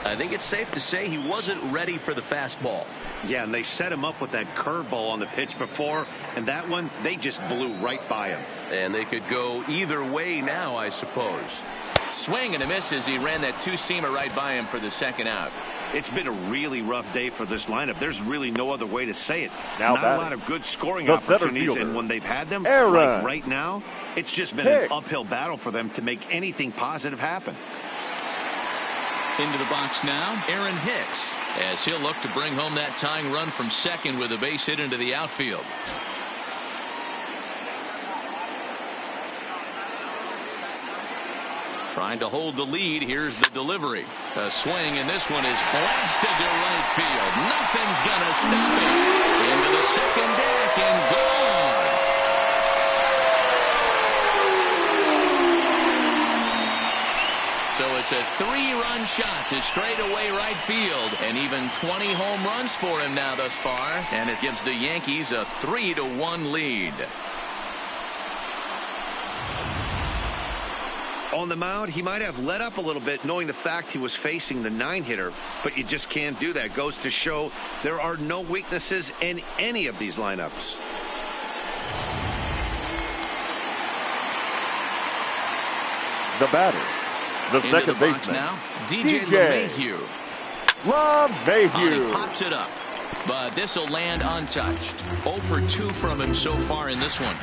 I think it's safe to say he wasn't ready for the fastball. Yeah, and they set him up with that curveball on the pitch before, and that one, they just blew right by him. And they could go either way now, I suppose. Swing and a miss as he ran that 2-seamer right by him for the second out. It's been a really rough day for this lineup. There's really no other way to say it. Now Not a lot of good scoring the center opportunities, fielder, and when they've had them, Aaron. like right now, it's just been an Hicks. uphill battle for them to make anything positive happen. Into the box now, Aaron Hicks, as he'll look to bring home that tying run from second with a base hit into the outfield. Trying to hold the lead. Here's the delivery. A swing, and this one is blasted to right field. Nothing's going to stop it. Into the second deck and gone. So it's a 3-run shot to straightaway right field, and even 20 home runs for him now thus far, and it gives the Yankees a 3-1 lead. On the mound, he might have let up a little bit knowing the fact he was facing the 9-hitter, but you just can't do that. Goes to show there are no weaknesses in any of these lineups. The batter, the second baseman, Now, DJ LeMahieu. LeMahieu. He pops it up, but this will land untouched. 0 for 2 from him so far in this one.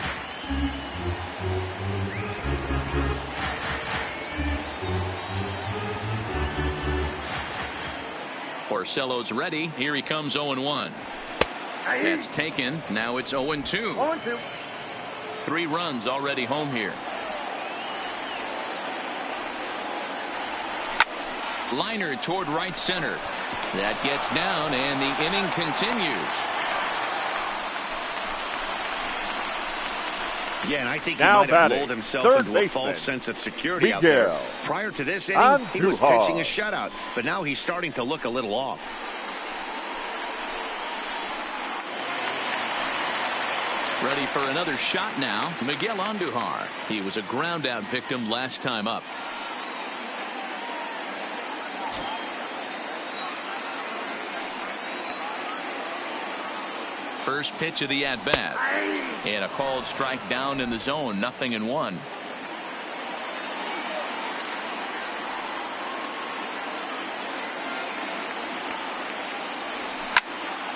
Porcello's ready. Here he comes. 0-1. That's taken. Now it's 0-2. 0-2. 3 runs already home here. Liner toward right center. That gets down, and the inning continues. Yeah, and I think he Now might have batting, lulled himself third into a baseman, false sense of security out Miguel there. Prior to this inning, he was Andujar. pitching a shutout, but now he's starting to look a little off. Ready for another shot now. Miguel Andujar. He was a ground out victim last time up. First pitch of the at-bat. And a called strike down in the zone. 0-1.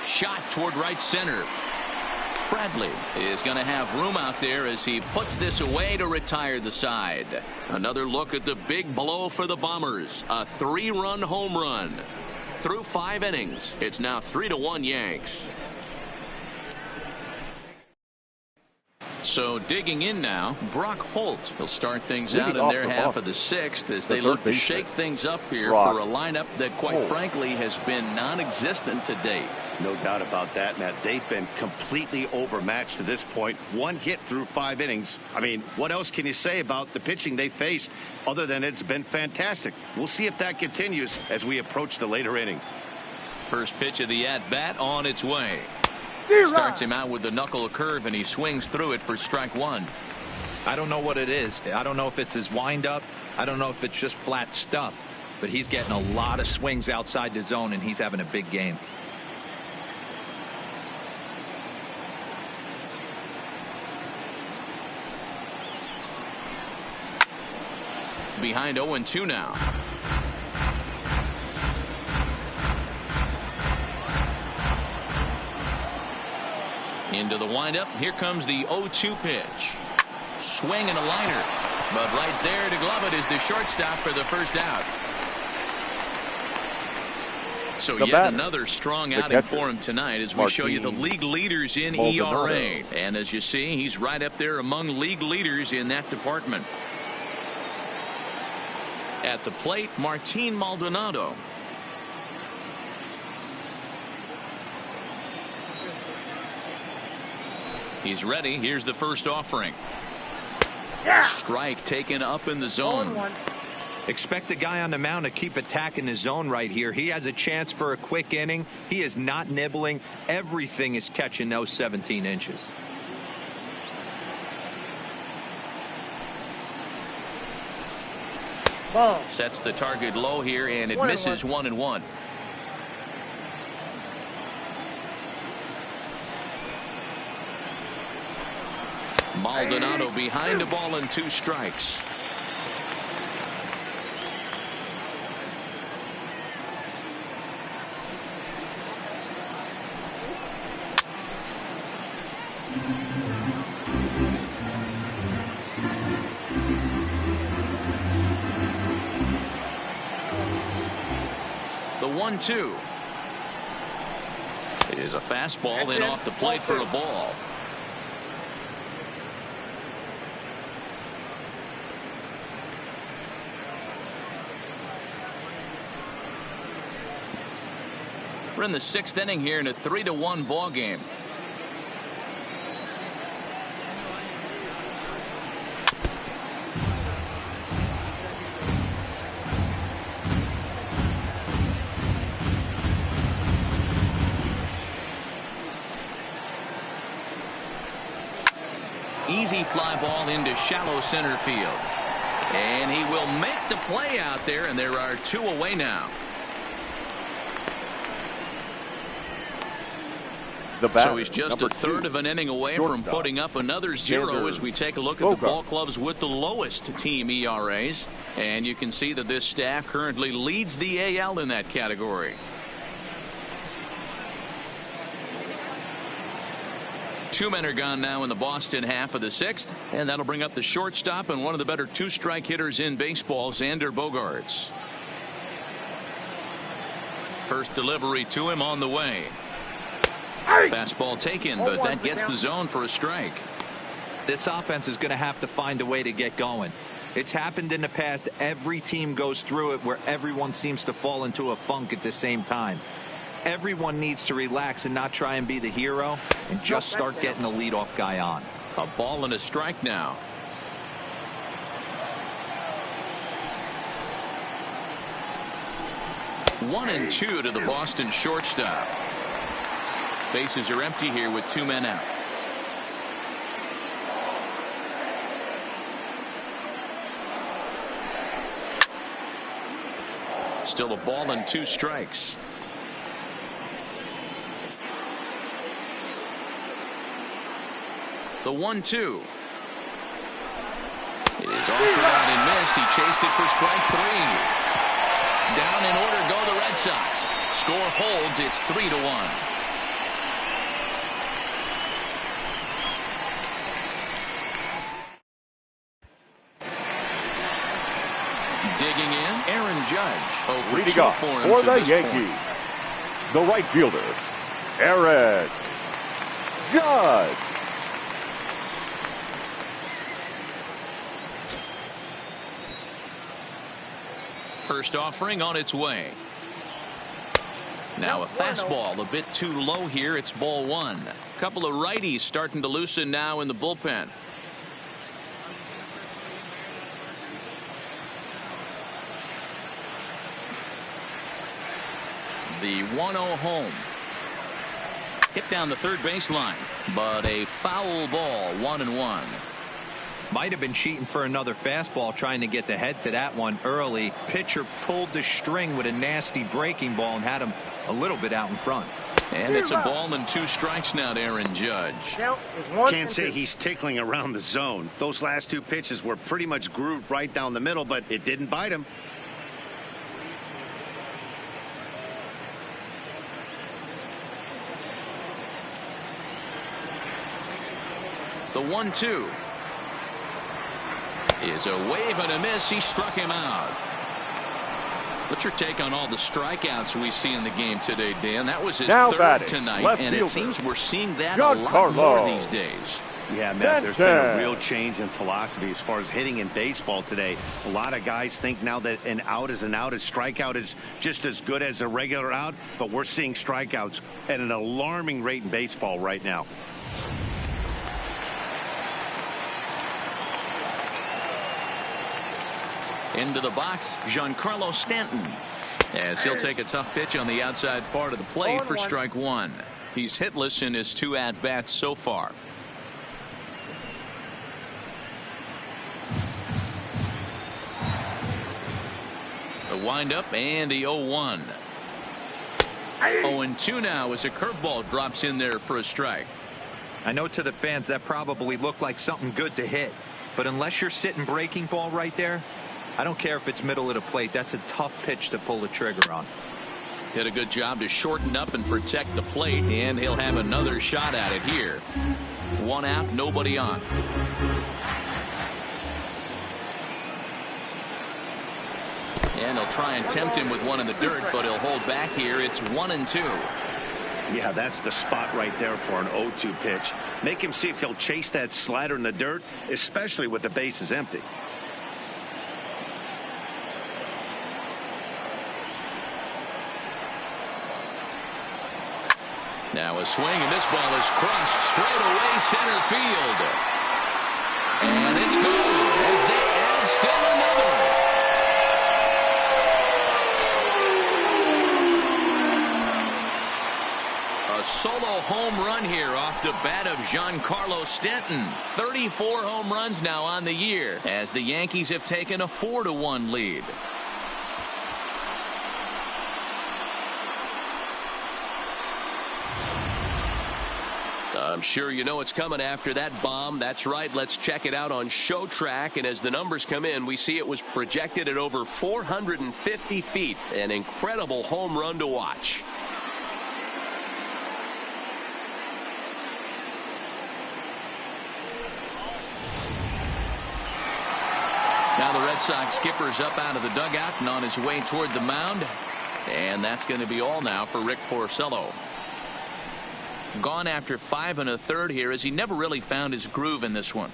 Shot toward right center. Bradley is going to have room out there as he puts this away to retire the side. Another look at the big blow for the Bombers. A 3-run home run. Through 5 innings, it's now 3-1 Yanks. So digging in now, Brock Holt. He'll start things out in their half of the 6th as they look to shake things up here for a lineup that, quite frankly, has been non-existent to date. No doubt about that, Matt. They've been completely overmatched to this point. 1 hit through 5 innings. I mean, what else can you say about the pitching they faced other than it's been fantastic? We'll see if that continues as we approach the later inning. First pitch of the at-bat on its way. Starts him out with the knuckle curve, and he swings through it for strike 1. I don't know what it is. I don't know if it's his windup. I don't know if it's just flat stuff. But he's getting a lot of swings outside the zone, and he's having a big game. Behind 0-2 now. Into the windup. Here comes the 0-2 pitch. Swing and a liner. But right there to glove it is the shortstop for the first out. So yet another strong outing for him tonight as we show you the league leaders in ERA. And as you see, he's right up there among league leaders in that department. At the plate, Martin Maldonado. He's ready. Here's the first offering. Strike taken up in the zone. 1-1. Expect the guy on the mound to keep attacking the zone right here. He has a chance for a quick inning. He is not nibbling. Everything is catching those 17 inches. Ball. Sets the target low here, and it misses 1-1. Maldonado behind the ball and 2 strikes. 1-2. It is a fastball in off the plate for a ball. We're in the 6th inning here in a 3-1 ball game. Easy fly ball into shallow center field. And he will make the play out there, and there are 2 away now. So he's just a third of an inning away from putting up another 0 as we take a look at the ball clubs with the lowest team ERAs. And you can see that this staff currently leads the AL in that category. Two men are gone now in the Boston half of the 6th, and that'll bring up the shortstop and one of the better 2-strike hitters in baseball, Xander Bogaerts. First delivery to him on the way. Fastball taken, but that gets the zone for a strike. This offense is going to have to find a way to get going. It's happened in the past. Every team goes through it where everyone seems to fall into a funk at the same time. Everyone needs to relax and not try and be the hero and just start getting the leadoff guy on. A ball and a strike now. One and 2 to the Boston shortstop. Bases are empty here with 2 men out. Still a ball and 2 strikes. The 1-2. It is off the bat and missed. He chased it for strike 3. Down in order go the Red Sox. Score holds. It's 3-1. Digging in, Aaron Judge. Leading off for the Yankees, the right fielder, Aaron Judge. First offering on its way. Now a fastball a bit too low here. It's ball 1. A couple of righties starting to loosen now in the bullpen. The 1-0 home. Hit down the third baseline, but a foul ball, 1-1. Might have been cheating for another fastball, trying to get the head to that one early. Pitcher pulled the string with a nasty breaking ball and had him a little bit out in front. And it's a ball and 2 strikes now to Aaron Judge. Can't say he's tickling around the zone. Those last 2 pitches were pretty much grooved right down the middle, but it didn't bite him. The 1-2 is a wave and a miss. He struck him out. What's your take on all the strikeouts we see in the game today, Dan? That was his third tonight, and it seems we're seeing that a lot more these days. Yeah, Matt, there's been a real change in philosophy as far as hitting in baseball today. A lot of guys think now that an out is an out. A strikeout is just as good as a regular out, but we're seeing strikeouts at an alarming rate in baseball right now. Into the box, Giancarlo Stanton, as he'll take a tough pitch on the outside part of the plate for strike 1. He's hitless in his 2 at-bats so far. The windup and the 0-1. 0-2 now as a curveball drops in there for a strike. I know to the fans that probably looked like something good to hit, but unless you're sitting breaking ball right there, I don't care if it's middle of the plate. That's a tough pitch to pull the trigger on. Did a good job to shorten up and protect the plate, and he'll have another shot at it here. 1 out, nobody on. And they'll try and tempt him with one in the dirt, but he'll hold back here. It's 1-2. Yeah, that's the spot right there for an 0-2 pitch. Make him see if he'll chase that slider in the dirt, especially with the bases empty. Now a swing, and this ball is crushed straight away center field. And it's gone as they add still another. A solo home run here off the bat of Giancarlo Stanton. 34 home runs now on the year as the Yankees have taken a 4-1 lead. I'm sure you know what's coming after that bomb. That's right. Let's check it out on Show Track. And as the numbers come in, we see it was projected at over 450 feet. An incredible home run to watch. Now the Red Sox skipper's up out of the dugout and on his way toward the mound. And that's going to be all now for Rick Porcello. Gone after 5 1/3 here, as he never really found his groove in this one.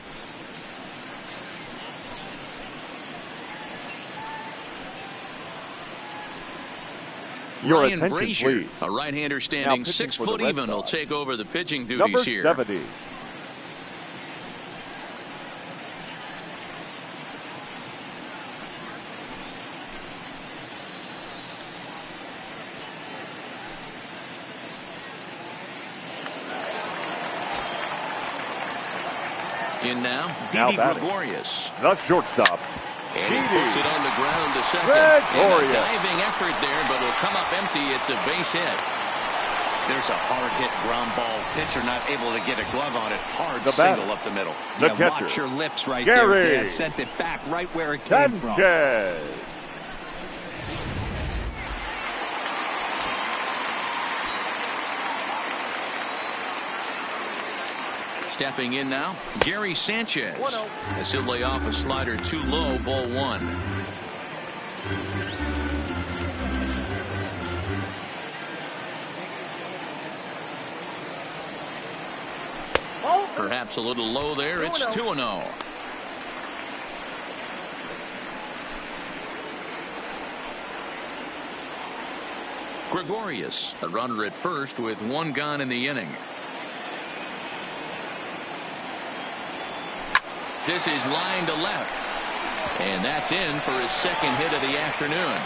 Ryan Brazier, a right-hander standing 6 foot even, will take over the pitching duties here. Number 70. In now, Didi Gregorius. The shortstop. And he puts it on the ground to second. And a diving effort there, but it'll come up empty. It's a base hit. There's a hard hit ground ball. Pitcher not able to get a glove on it. Hard single up the middle. The catcher. Watch your lips right there, Dad. Sent it back right where it came from. Stepping in now, Gary Sanchez. As he'll lay off a slider too low, ball 1. Perhaps a little low there. It's 2-0. Gregorius, a runner at first with 1 gone in the inning. This is line to left. And that's in for his second hit of the afternoon.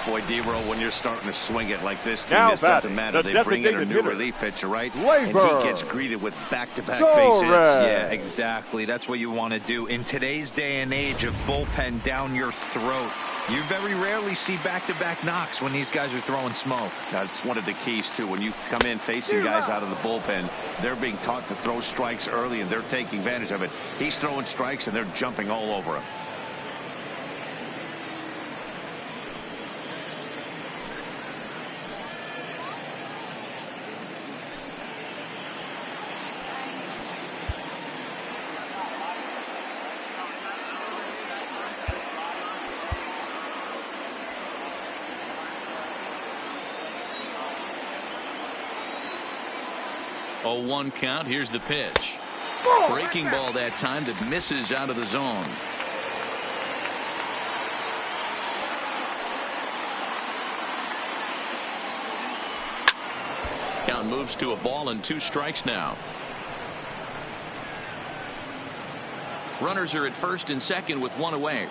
Boy, D-Row, when you're starting to swing it like this, this doesn't matter. They bring in a new relief pitcher, right? And he gets greeted with back-to-back base hits. Yeah, exactly. That's what you want to do. In today's day and age of bullpen down your throat, you very rarely see back-to-back knocks when these guys are throwing smoke. That's one of the keys, too. When you come in facing guys out of the bullpen, they're being taught to throw strikes early, and they're taking advantage of it. He's throwing strikes, and they're jumping all over him. A 1 count. Here's the pitch. Breaking ball that time that misses out of the zone. Count moves to a ball and 2 strikes now. Runners are at first and second with 1 away.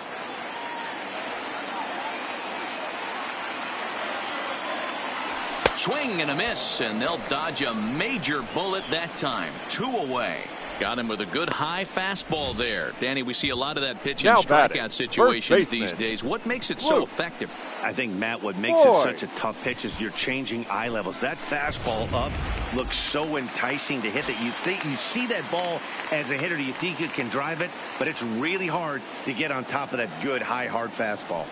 Swing and a miss, and they'll dodge a major bullet that time. 2 away. Got him with a good high fastball there. Danny, we see a lot of that pitch in strikeout situations these days. What makes it so effective? I think, Matt, what makes it such a tough pitch is you're changing eye levels. That fastball up looks so enticing to hit that you think you see that ball as a hitter. You think you can drive it, but it's really hard to get on top of that good high hard fastball.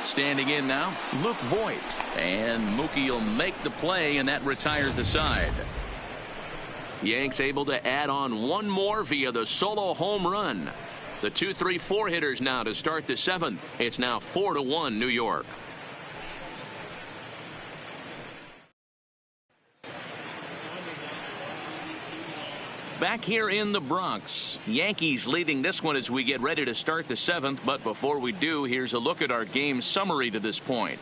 Standing in now, Luke Voigt. And Mookie will make the play, and that retires the side. Yanks able to add on 1 more via the solo home run. The 2, 3, 4 hitters now to start the 7th. It's now 4-1 New York. Back here in the Bronx, Yankees leading this one as we get ready to start the 7th. But before we do, here's a look at our game summary to this point.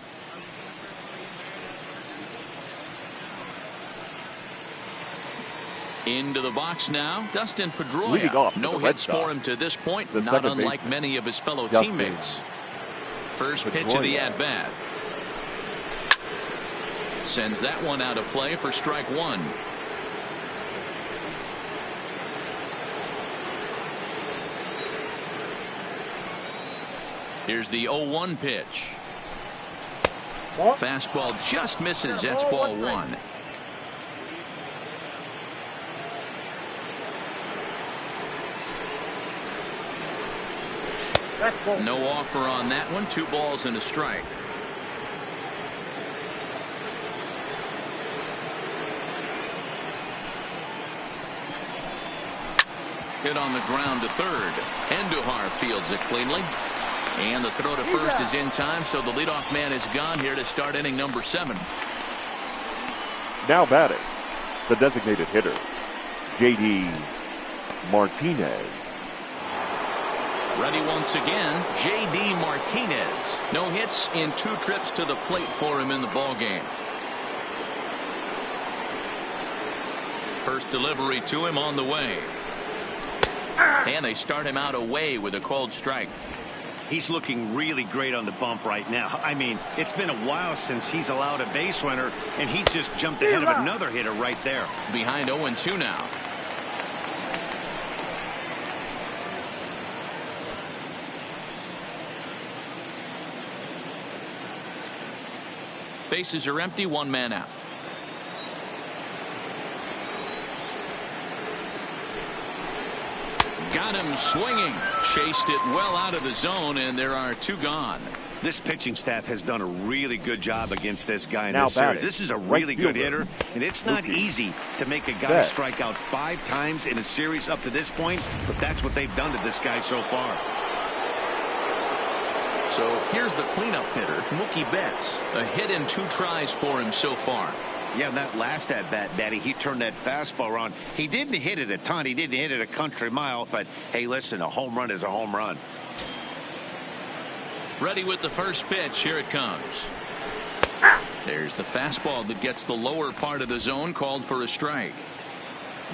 Into the box now, Dustin Pedroia. No hits for him to this point, not unlike many of his fellow teammates. First pitch of the at-bat. Sends that one out of play for strike 1. Here's the 0-1 pitch. Fastball just misses. That's ball 1. No offer on that one. 2 balls and a strike. Hit on the ground to third. Andujar fields it cleanly. And the throw to first is in time, so the leadoff man is gone here to start inning number 7. Now batting, the designated hitter, J.D. Martinez. Ready once again, J.D. Martinez. No hits in 2 trips to the plate for him in the ballgame. First delivery to him on the way. And they start him out away with a called strike. He's looking really great on the bump right now. I mean, it's been a while since he's allowed a base runner, and he just jumped ahead of another hitter right there. Behind 0-2 now. Bases are empty, 1 man out. Got him swinging. Chased it well out of the zone, and there are 2 gone. This pitching staff has done a really good job against this guy in this series. This is a really good hitter, and it's not easy to make a guy strike out 5 times in a series up to this point, but that's what they've done to this guy so far. So here's the cleanup hitter, Mookie Betts. A hit in 2 tries for him so far. Yeah, that last at-bat, Daddy, he turned that fastball on. He didn't hit it a ton. He didn't hit it a country mile. But, hey, listen, a home run is a home run. Ready with the first pitch. Here it comes. There's the fastball that gets the lower part of the zone, called for a strike.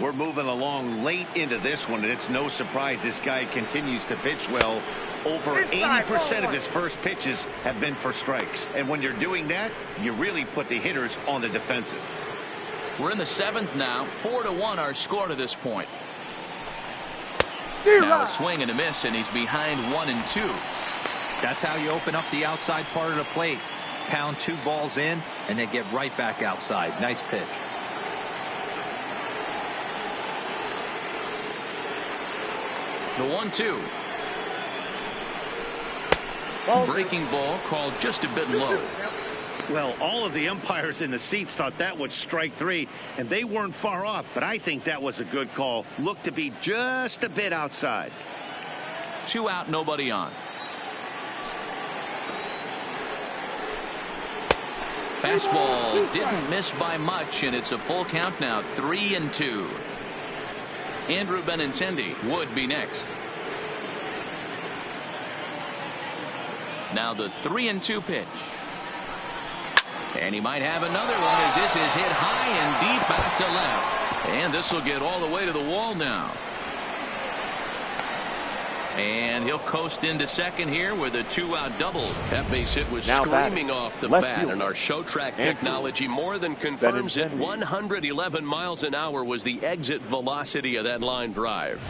We're moving along late into this one, and it's no surprise this guy continues to pitch well. Over 80% of his first pitches have been for strikes. And when you're doing that, you really put the hitters on the defensive. We're in the 7th now. 4-1 our score to this point. Zero. Now a swing and a miss, and he's behind 1-2. That's how you open up the outside part of the plate. Pound 2 balls in, and then get right back outside. Nice pitch. The 1-2. Breaking ball called just a bit low. Well, all of the umpires in the seats thought that was strike 3, and they weren't far off, but I think that was a good call. Looked to be just a bit outside. 2 out, nobody on. Fastball didn't miss by much, and it's a full count now, 3-2. Andrew Benintendi would be next. Now the 3-2 pitch. And he might have another one as this is hit high and deep out to left. And this will get all the way to the wall now. And he'll coast into second here with a 2-out double. That base hit was Now screaming off the bat, and our show track technology more than confirms it. Benintendi. 111 miles an hour was the exit velocity of that line drive.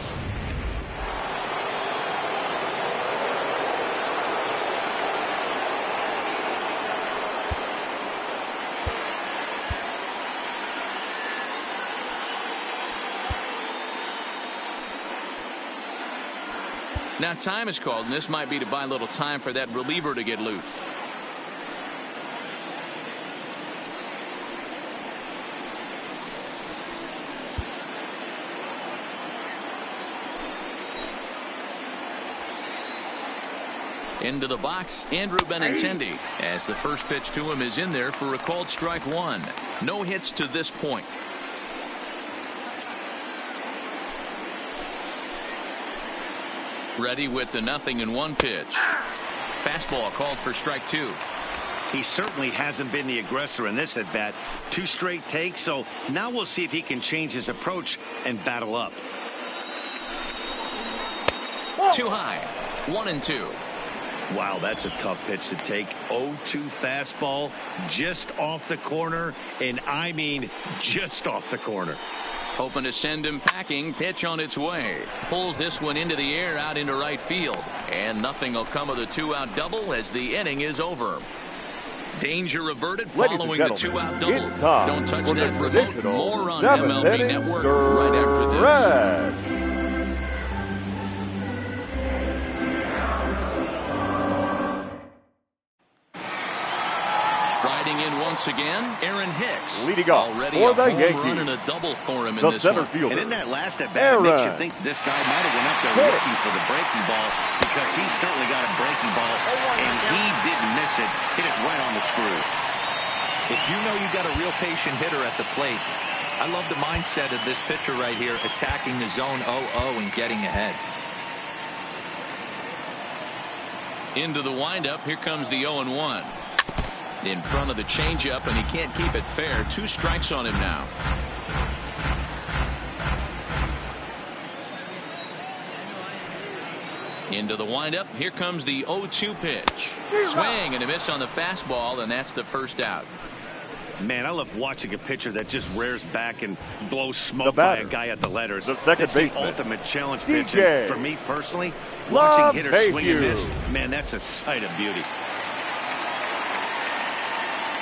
Now time is called, and this might be to buy a little time for that reliever to get loose. Into the box, Andrew Benintendi, as the first pitch to him is in there for a called strike one. No hits to this point. Ready with the 0-1 pitch. Fastball called for strike two. He certainly hasn't been the aggressor in this at bat. 2 straight takes, so now we'll see if he can change his approach and battle up. Too high. 1-2. Wow, that's a tough pitch to take. 0-2 fastball just off the corner, and I mean just off the corner. Hoping to send him packing. Pitch on its way. Pulls this one into the air out into right field. And nothing will come of the 2-out double as the inning is over. Danger averted following the 2-out double. Don't touch that remote. More on MLB Network right after this. Riding in once again, Aaron Hicks. Leading off already for a the home Yankees. run and a double for him in The this center one. fielder. And in that last at bat, it makes you think this guy might have went up there looking for the breaking ball, because he certainly got a breaking ball, and he didn't miss it. Hit it right on the screws. If you know you got a real patient hitter at the plate, I love the mindset of this pitcher right here, attacking the zone 0-0 and getting ahead. Into the windup, here comes the 0-1. In front of the changeup, and he can't keep it fair. 2 strikes on him now. Into the windup, here comes the 0-2 pitch. Swing and a miss on the fastball, and that's the first out. Man, I love watching a pitcher that just rears back and blows smoke by a guy at the letters. The second That's baseman. the ultimate challenge pitch. DJ. And for me personally, watching hitters swing and WavyDavy78's. miss, man, that's a sight of beauty.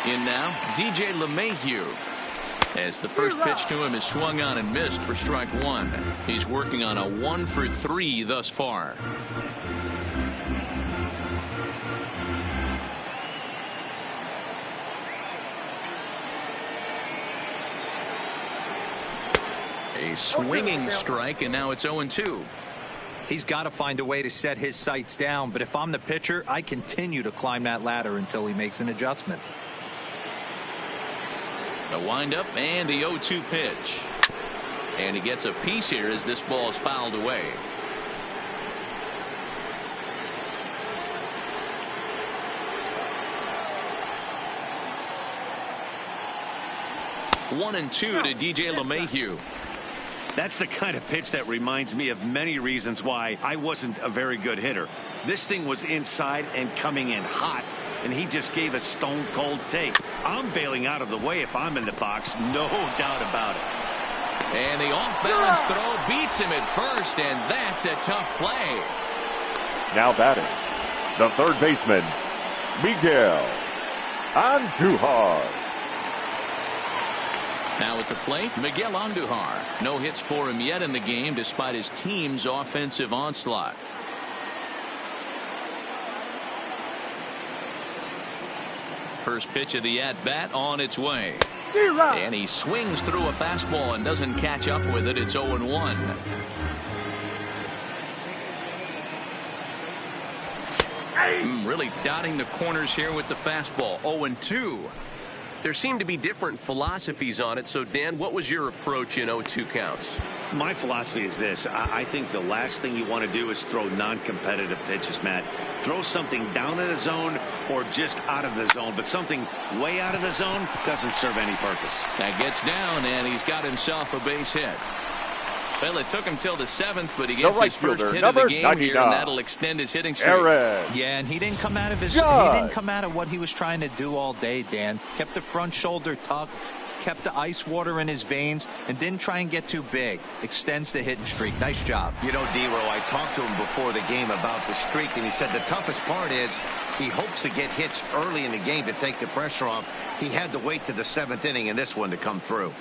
In now, DJ LeMahieu. As the first pitch to him is swung on and missed for strike one. He's working on a 1 for 3 thus far. A swinging strike, and now it's 0-2. He's got to find a way to set his sights down, but if I'm the pitcher, I continue to climb that ladder until he makes an adjustment. The windup and the 0-2 pitch. And he gets a piece here as this ball is fouled away. One and 2 to DJ LeMahieu. That's the kind of pitch that reminds me of many reasons why I wasn't a very good hitter. This thing was inside and coming in hot, and he just gave a stone cold take. I'm bailing out of the way if I'm in the box, no doubt about it. And the off-balance throw beats him at first, and that's a tough play. Now batting, the third baseman, Miguel Andujar. Now at the plate, Miguel Andujar. No hits for him yet in the game despite his team's offensive onslaught. First pitch of the at-bat on its way. And he swings through a fastball and doesn't catch up with it. It's 0-1. Really dotting the corners here with the fastball. 0-2. There seem to be different philosophies on it. So, Dan, what was your approach in 0-2 counts? My philosophy is this. I think the last thing you want to do is throw non-competitive pitches, Matt. Throw something down in the zone or just out of the zone, but something way out of the zone doesn't serve any purpose. That gets down, and he's got himself a base hit. Well, it took him till the 7th, but he gets his first hit of the game 99. here, and that'll extend his hitting streak. Yeah, and he didn't come out of his. He didn't come out of what he was trying to do all day, Dan. Kept the front shoulder tucked, kept the ice water in his veins, and didn't try and get too big. Extends the hitting streak. Nice job. You know, D-Row, I talked to him before the game about the streak, and he said the toughest part is he hopes to get hits early in the game to take the pressure off. He had to wait to the 7th inning in this one to come through.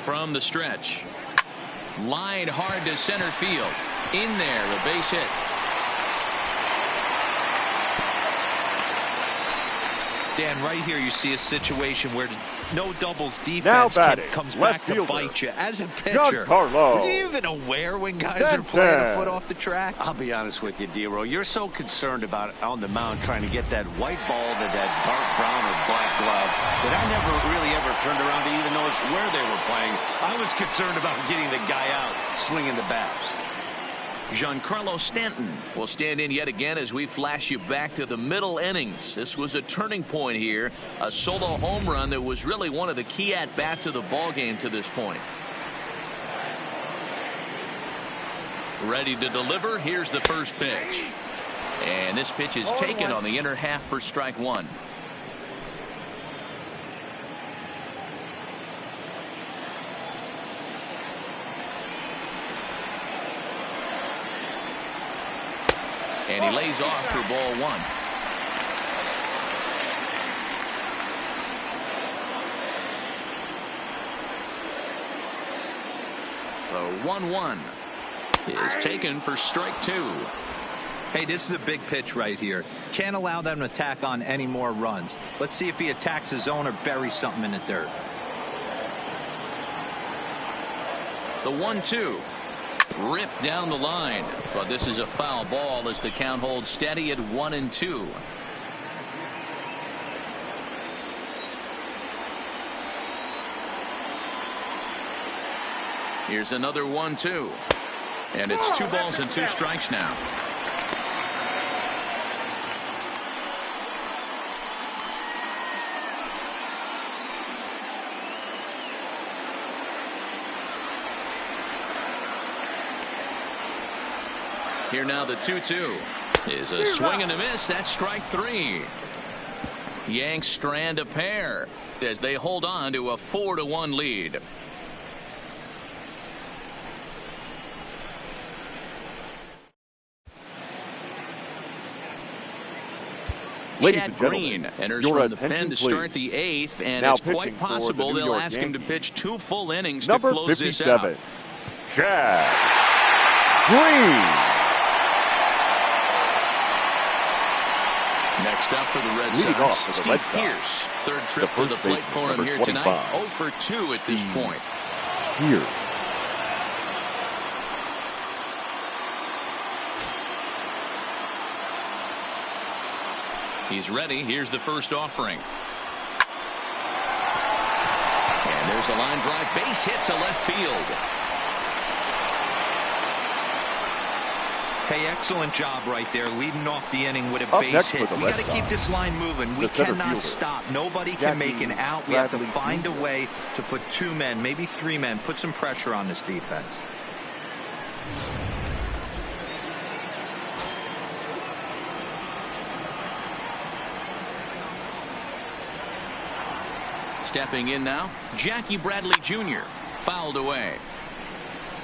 From the stretch. Line hard to center field. In there, a base hit. Dan, right here you see a situation where no doubles defense comes back to bite you. As a pitcher, are you even aware when guys are playing a foot off the track? I'll be honest with you, D-Row. You're so concerned about on the mound trying to get that white ball to that dark brown or black glove that I never really ever turned around to even notice where they were playing. I was concerned about getting the guy out swinging the bat. Giancarlo Stanton will stand in yet again as we flash you back to the middle innings. This was a turning point here, a solo home run that was really one of the key at-bats of the ball game to this point. Ready to deliver. Here's the first pitch. And this pitch is taken on the inner half for strike one. And he lays off for ball one. The 1-1 is taken for strike two. Hey, this is a big pitch right here. Can't allow them to attack on any more runs. Let's see if he attacks his zone or buries something in the dirt. The 1-2. Ripped down the line, but this is a foul ball as the count holds steady at 1-2. Here's another 1-2, and it's 2 balls and 2 strikes now. Here now the 2-2 is a swing and a miss. That's strike three. Yanks strand a pair as they hold on to a 4-1 lead. Ladies Chad and gentlemen, Green enters your from the attention, pen to please. start the 8th, and Now it's quite pitching for possible the New they'll York ask him to Yankees. pitch 2 full innings Number to close 57, this out. Chad Green. Next up for the Red Leading Sox, off for the Steve Red Sox, Pierce. Third trip the to the first plate baseman, for him number here 25. tonight. 0 for 2 at this point. Here. He's ready. Here's the first offering. And there's a line drive. Base hit to left field. Hey, excellent job right there, leading off the inning with a Up base next hit. for the We Red got to keep Sox, this line moving. We the center cannot fielder, stop. Nobody Jackie can make an out. We have to Bradley find a Jr. way to put 2 men, maybe 3 men, put some pressure on this defense. Stepping in now, Jackie Bradley Jr. fouled away.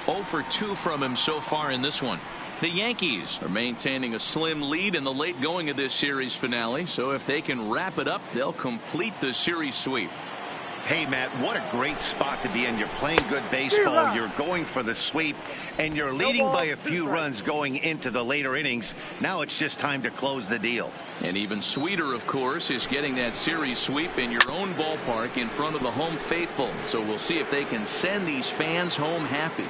0 for 2 from him so far in this one. The Yankees are maintaining a slim lead in the late going of this series finale, so if they can wrap it up, they'll complete the series sweep. Hey, Matt, what a great spot to be in. You're playing good baseball. You're going for the sweep, and you're leading by a few runs going into the later innings. Now it's just time to close the deal. And even sweeter, of course, is getting that series sweep in your own ballpark in front of the home faithful. So we'll see if they can send these fans home happy.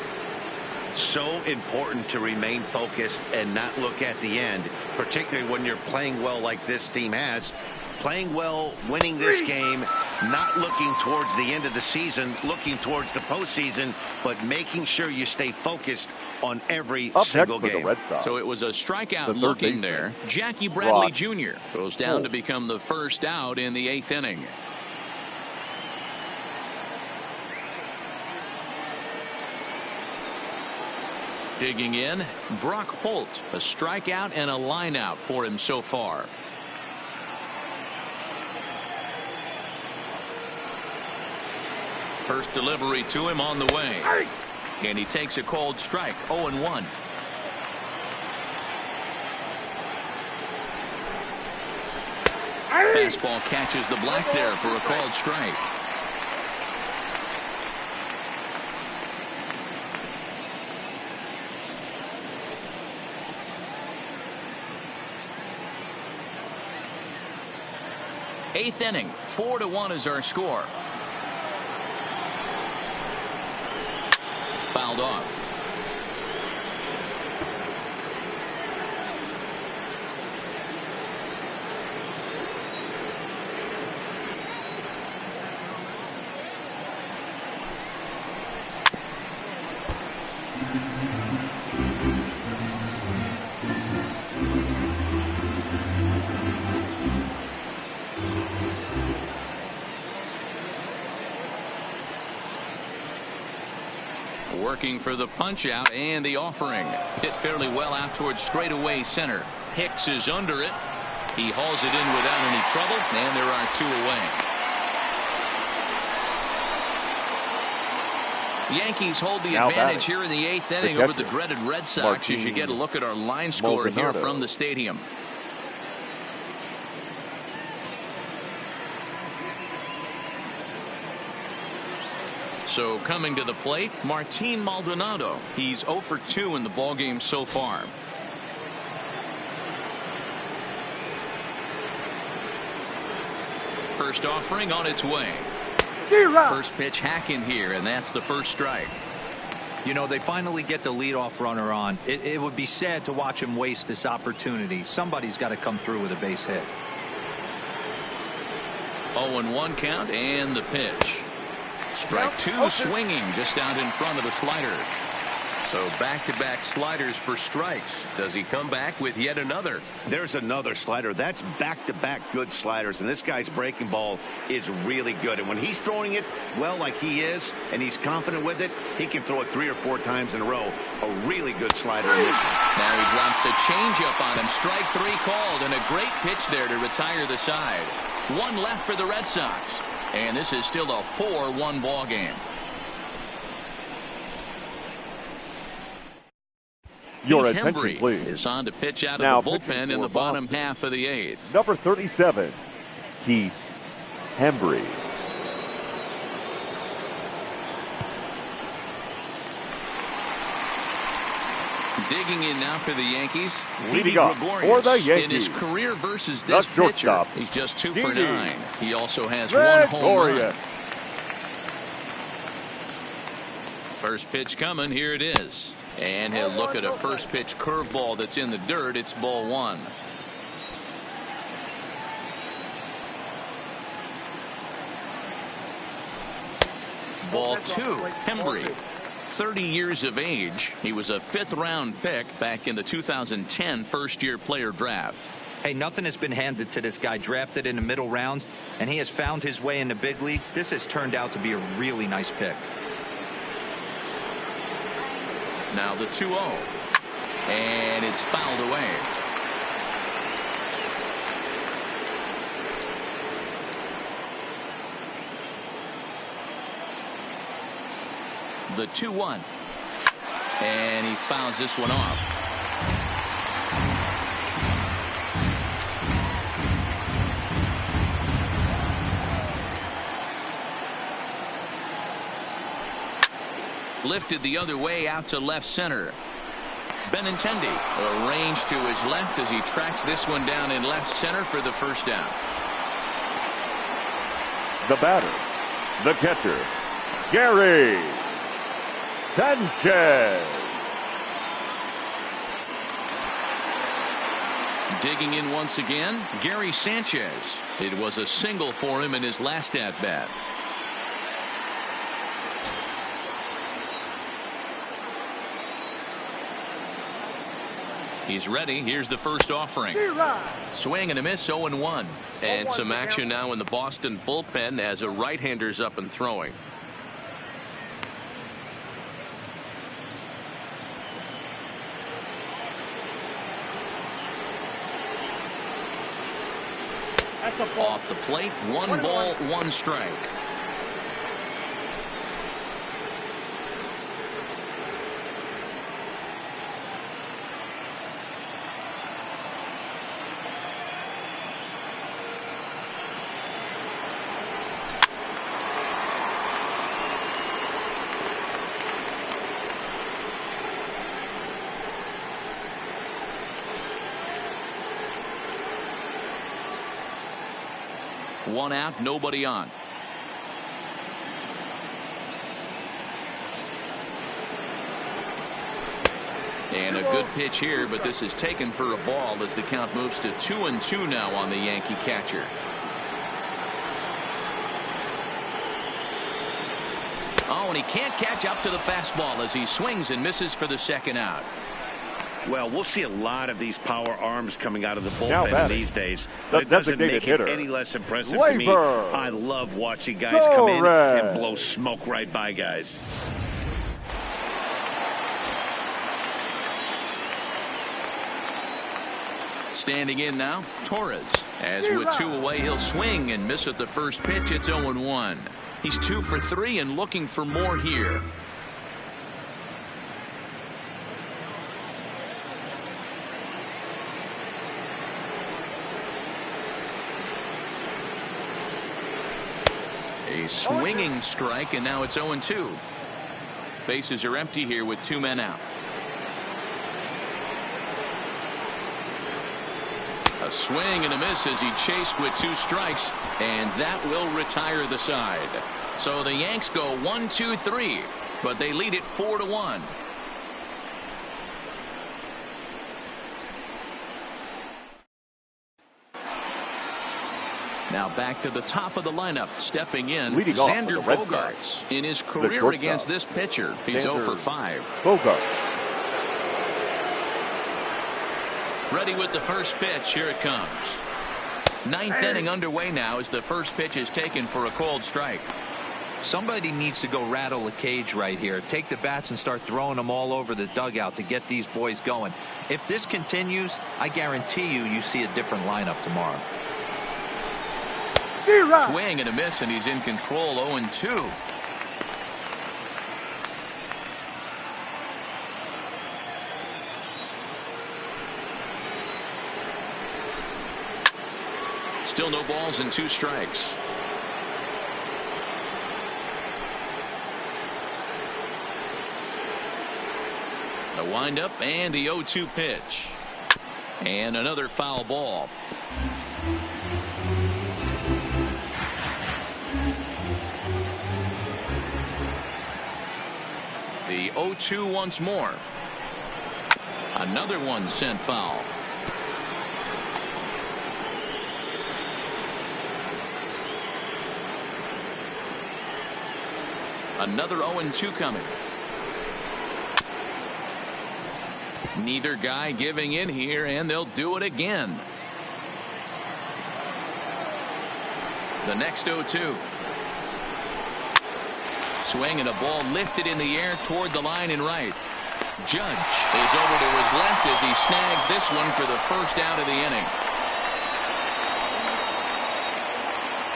So important to remain focused and not look at the end, particularly when you're playing well like this team has. Playing well, winning this game, not looking towards the end of the season, looking towards the postseason, but making sure you stay focused on every single game. The Red Sox, so it was a strikeout third looking baseman, there. Jackie Bradley Rock Jr. goes down to become the first out in the 8th inning. Digging in, Brock Holt, a strikeout and a line out for him so far. First delivery to him on the way. And he takes a called strike. 0-1. Fastball catches the black there for a called strike. 8th inning, 4-1 is our score. Fouled off. Working for the punch out and the offering. Hit fairly well out towards straightaway center. Hicks is under it. He hauls it in without any trouble, and there are 2 away. Yankees hold the advantage here in the 8th inning over the dreaded Red Sox as you get a look at our line score here from the stadium. So coming to the plate, Martin Maldonado. He's 0 for 2 in the ballgame so far. First offering on its way. First pitch hack in here, and that's the first strike. You know, they finally get the leadoff runner on. It would be sad to watch him waste this opportunity. Somebody's got to come through with a base hit. 0-1 count and the pitch. Strike 2 swinging just out in front of the slider. So back-to-back sliders for strikes. Does he come back with yet another? There's another slider. That's back-to-back good sliders, and this guy's breaking ball is really good. And when he's throwing it well like he is, and he's confident with it, he can throw it 3 or 4 times in a row. A really good slider in this one. Now he drops a changeup on him. Strike 3 called, and a great pitch there to retire the side. 1 left for the Red Sox. And this is still a 4-1 ball game. Your Heath attention, Hembry please. is on to pitch out Now of the bullpen in the bottom half of the 8th. Number 37, Heath Hembry. Digging in now for the Yankees. Leading up for the Yankees. In his career versus this pitcher, he's just 2 for 9. He also has 1 home run. First pitch coming. Here it is. And he'll look at a first pitch curveball that's in the dirt. It's ball 1. Ball 2. Hembry. 30 years of age. He was a 5th-round pick back in the 2010 first-year player draft. Hey, nothing has been handed to this guy. Drafted in the middle rounds, and he has found his way in the big leagues. This has turned out to be a really nice pick. Now the 2-0. And it's fouled away. The 2-1. And he fouls this one off. Lifted the other way out to left center. Benintendi arranged to his left as he tracks this one down in left center for the first down. The batter, the catcher, Gary Sanchez. Digging in once again, Gary Sanchez. It was a single for him in his last at-bat. He's ready. Here's the first offering. Swing and a miss, 0-1. And some action now in the Boston bullpen as a right-hander's up and throwing. Off the plate, 1 ball, 1 strike. 1 out, nobody on. And a good pitch here, but this is taken for a ball as the count moves to 2-2 now on the Yankee catcher. Oh, and he can't catch up to the fastball as he swings and misses for the 2nd out. Well, we'll see a lot of these power arms coming out of the bullpen these days. But it doesn't make it any less impressive to me. I love watching guys come in and blow smoke right by guys. Standing in now, Torres. As with 2 away, he'll swing and miss at the first pitch. It's 0-1. He's 2 for 3 and looking for more here. A swinging strike, and now it's 0-2. Bases are empty here with 2 men out. A swing and a miss as he chased with 2 strikes, and that will retire the side. So the Yanks go 1-2-3, but they lead it 4-1. Now back to the top of the lineup, stepping in, Xander Bogaerts. In his career against this pitcher, he's 0 for 5. Bogaerts. Ready with the first pitch. Here it comes. 9th inning underway now as the first pitch is taken for a called strike. Somebody needs to go rattle a cage right here. Take the bats and start throwing them all over the dugout to get these boys going. If this continues, I guarantee you see a different lineup tomorrow. Swing and a miss, and he's in control. 0-2. Still no balls and 2 strikes. The windup and the 0-2 pitch. And another foul ball. The 0-2 once more. Another one sent foul. Another 0-2 coming. Neither guy giving in here, and they'll do it again. The next 0-2. Swing and a ball lifted in the air toward the line and right. Judge is over to his left as he snags this one for the first out of the inning.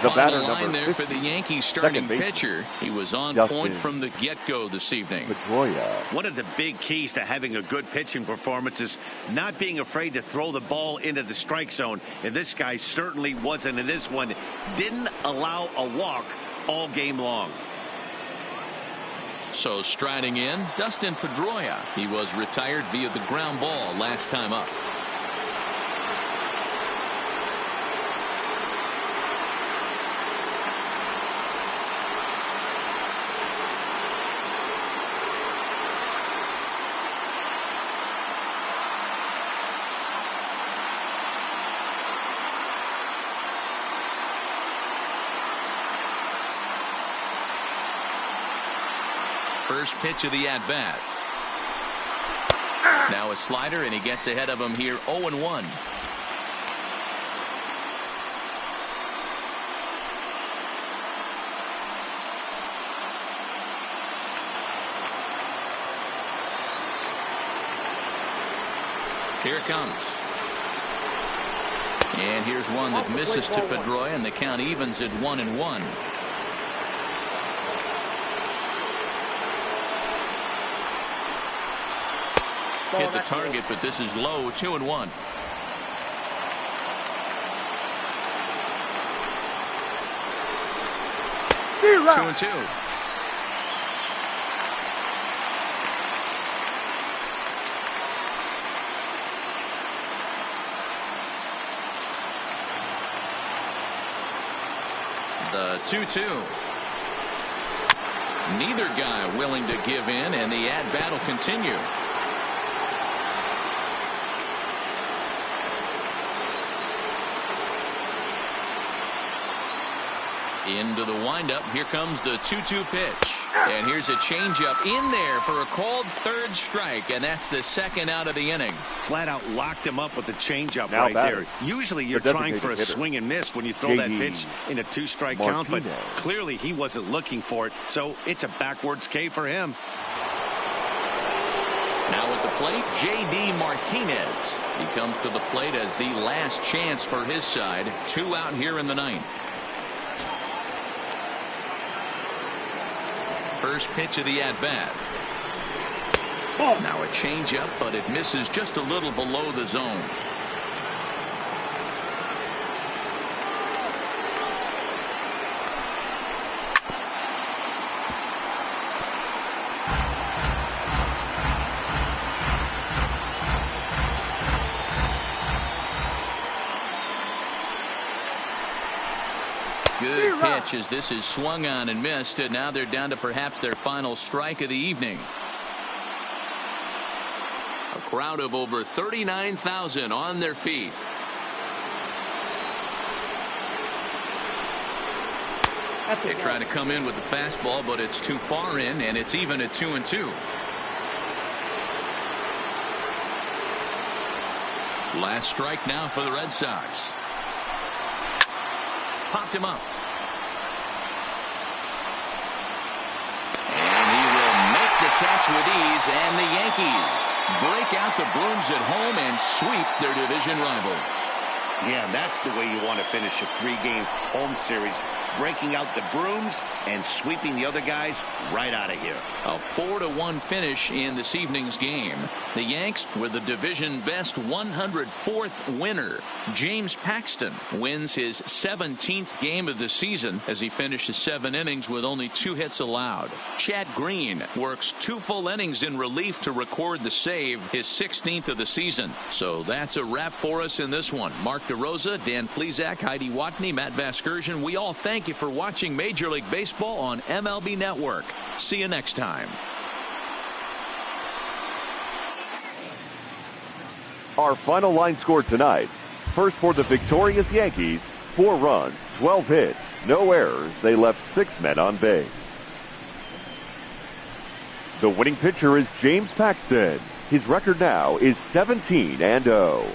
The batter line there 50, for the Yankees starting pitcher. He was on point from the get-go this evening. One of the big keys to having a good pitching performance is not being afraid to throw the ball into the strike zone. And this guy certainly wasn't in this one. Didn't allow a walk all game long. So striding in, Dustin Pedroia. He was retired via the ground ball last time up. First pitch of the at-bat. Now a slider, and he gets ahead of him here. 0-1. Here it comes. And here's one that misses to Pedroia, and the count evens at 1-1. Hit the target, but this is low. 2-1. Two and 2. The 2-2. Neither guy willing to give in, and the at-bat will continue. Into the windup. Here comes the 2-2 pitch. And here's a changeup in there for a called third strike, and that's the second out of the inning. Flat out locked him up with the changeup Now right batter. there. Usually you're trying for a hitter. swing and miss when you throw that JD pitch in a 2-strike count, but Martinez. clearly he wasn't looking for it, so it's a backwards K for him. Now at the plate, J.D. Martinez. He comes to the plate as the last chance for his side. 2 out here in the ninth. First pitch of the at-bat. Now a changeup, but it misses just a little below the zone. Good pitch as this is swung on and missed, and now they're down to perhaps their final strike of the evening. A crowd of over 39,000 on their feet. They try to come in with the fastball, but it's too far in, and it's even at 2-2. Last strike now for the Red Sox. Popped him up. And he will make the catch with ease, and the Yankees break out the Brooms at home and sweep their division rivals. Yeah, that's the way you want to finish a 3-game home series. Breaking out the Brooms and sweeping the other guys right out of here. A 4-1 finish in this evening's game. The Yanks were the division best 104th winner. James Paxton wins his 17th game of the season as he finishes 7 innings with only 2 hits allowed. Chad Green works 2 full innings in relief to record the save, his 16th of the season. So that's a wrap for us in this one. Mark DeRosa, Dan Plesac, Heidi Watney, Matt Vasgersian, we all thank you for watching Major League Baseball on MLB Network. See you next time. Our final line score tonight. First for the victorious Yankees, 4 runs, 12 hits, no errors. They left 6 men on base. The winning pitcher is James Paxton. His record now is 17-0.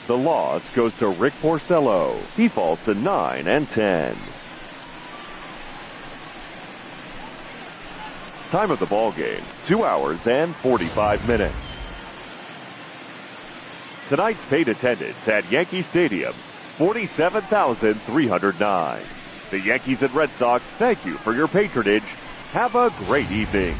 The loss goes to Rick Porcello. He falls to 9-10. Time of the ball game, 2 hours and 45 minutes. Tonight's paid attendance at Yankee Stadium, 47,309. The Yankees and Red Sox thank you for your patronage. Have a great evening.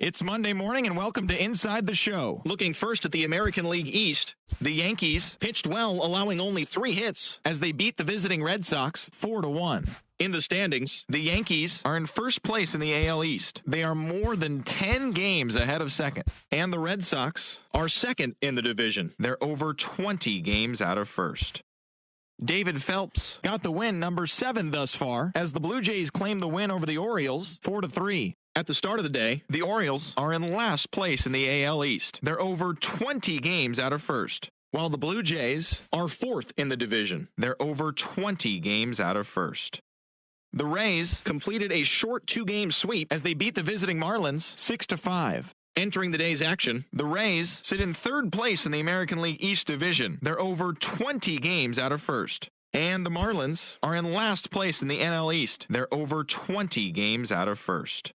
It's Monday morning and welcome to Inside the Show. Looking first at the American League East, the Yankees pitched well, allowing only 3 hits as they beat the visiting Red Sox 4-1. In the standings, the Yankees are in first place in the AL East. They are more than 10 games ahead of second. And the Red Sox are second in the division. They're over 20 games out of first. David Phelps got the win, number 7 thus far, as the Blue Jays claim the win over the Orioles 4-3. At the start of the day, the Orioles are in last place in the AL East. They're over 20 games out of first. while the Blue Jays are 4th in the division. They're over 20 games out of first. The Rays completed a short 2-game sweep as they beat the visiting Marlins 6-5. Entering the day's action, the Rays sit in 3rd place in the American League East Division. They're over 20 games out of first. And the Marlins are in last place in the NL East. They're over 20 games out of first.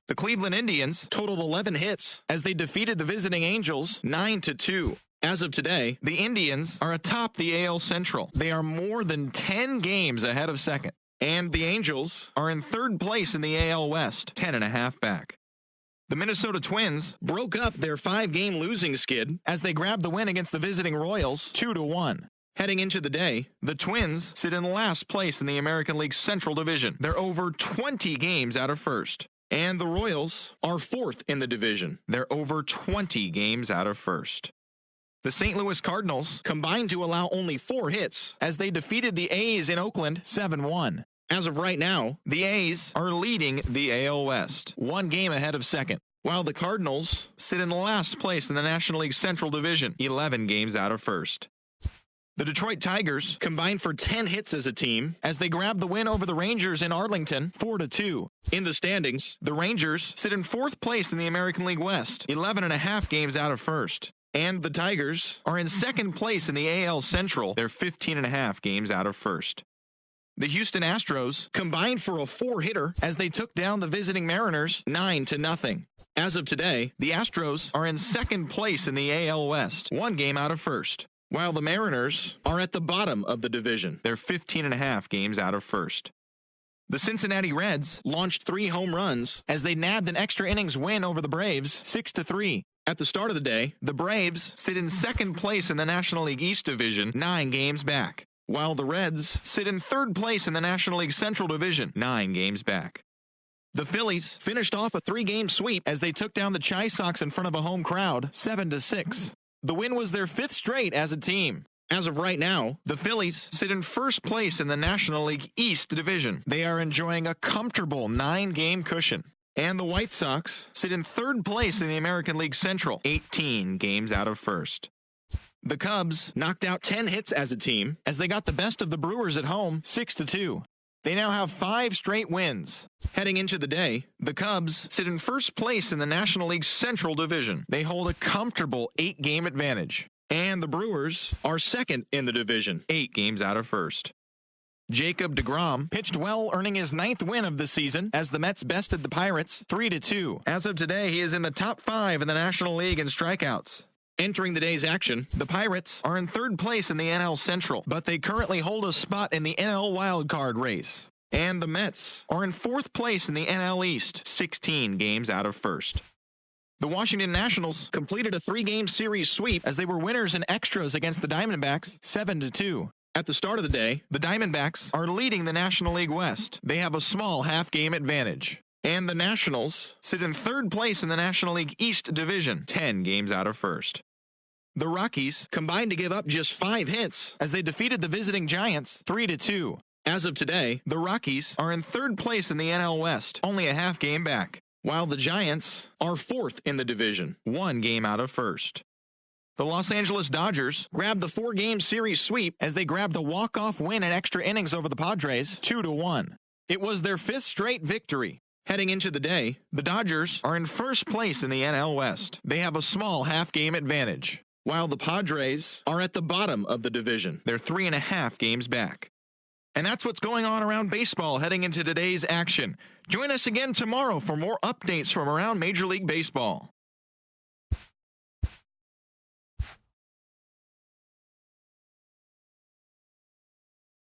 The Cleveland Indians totaled 11 hits as they defeated the visiting Angels 9-2. As of today, the Indians are atop the AL Central. They are more than 10 games ahead of second. And the Angels are in 3rd place in the AL West, 10.5 back. The Minnesota Twins broke up their 5-game losing skid as they grabbed the win against the visiting Royals 2-1. Heading into the day, the Twins sit in last place in the American League Central Division. They're over 20 games out of first. And the Royals are 4th in the division. They're over 20 games out of first. The St. Louis Cardinals combined to allow only 4 hits as they defeated the A's in Oakland 7-1. As of right now, the A's are leading the AL West, 1 game ahead of second, while the Cardinals sit in last place in the National League Central Division, 11 games out of first. The Detroit Tigers combined for 10 hits as a team as they grabbed the win over the Rangers in Arlington 4-2. In the standings, the Rangers sit in 4th place in the American League West, 11.5 games out of first. And the Tigers are in 2nd place in the AL Central. They're 15.5 games out of first. The Houston Astros combined for a 4-hitter as they took down the visiting Mariners 9-0. As of today, the Astros are in 2nd place in the AL West, 1 game out of first, while the Mariners are at the bottom of the division. They're 15.5 games out of first. The Cincinnati Reds launched 3 home runs as they nabbed an extra innings win over the Braves 6-3. At the start of the day, the Braves sit in 2nd place in the National League East Division, 9 games back, while the Reds sit in 3rd place in the National League Central Division, 9 games back. The Phillies finished off a 3-game sweep as they took down the Chi Sox in front of a home crowd, 7-6. The win was their 5th straight as a team. As of right now, the Phillies sit in 1st place in the National League East Division. They are enjoying a comfortable 9-game cushion. And the White Sox sit in 3rd place in the American League Central, 18 games out of first. The Cubs knocked out 10 hits as a team as they got the best of the Brewers at home, 6-2. They now have 5 straight wins. Heading into the day, the Cubs sit in 1st place in the National League Central Division. They hold a comfortable 8-game advantage. And the Brewers are 2nd in the division, 8 games out of first. Jacob deGrom pitched well, earning his 9th win of the season as the Mets bested the Pirates 3-2. As of today, he is in the top 5 in the National League in strikeouts. Entering the day's action, the Pirates are in 3rd place in the NL Central, but they currently hold a spot in the NL wildcard race. And the Mets are in 4th place in the NL East, 16 games out of first. The Washington Nationals completed a 3-game series sweep as they were winners in extras against the Diamondbacks, 7-2. At the start of the day, the Diamondbacks are leading the National League West. They have a small half-game advantage. And the Nationals sit in 3rd place in the National League East Division, 10 games out of first. The Rockies combined to give up just 5 hits as they defeated the visiting Giants 3-2. As of today, the Rockies are in 3rd place in the NL West, only a half game back, while the Giants are 4th in the division, 1 game out of first. The Los Angeles Dodgers grabbed the 4-game series sweep as they grabbed a walk-off win in extra innings over the Padres 2-1. It was their 5th straight victory. Heading into the day, the Dodgers are in 1st place in the NL West. They have a small half-game advantage, while the Padres are at the bottom of the division. They're 3.5 games back. And that's what's going on around baseball heading into today's action. Join us again tomorrow for more updates from around Major League Baseball.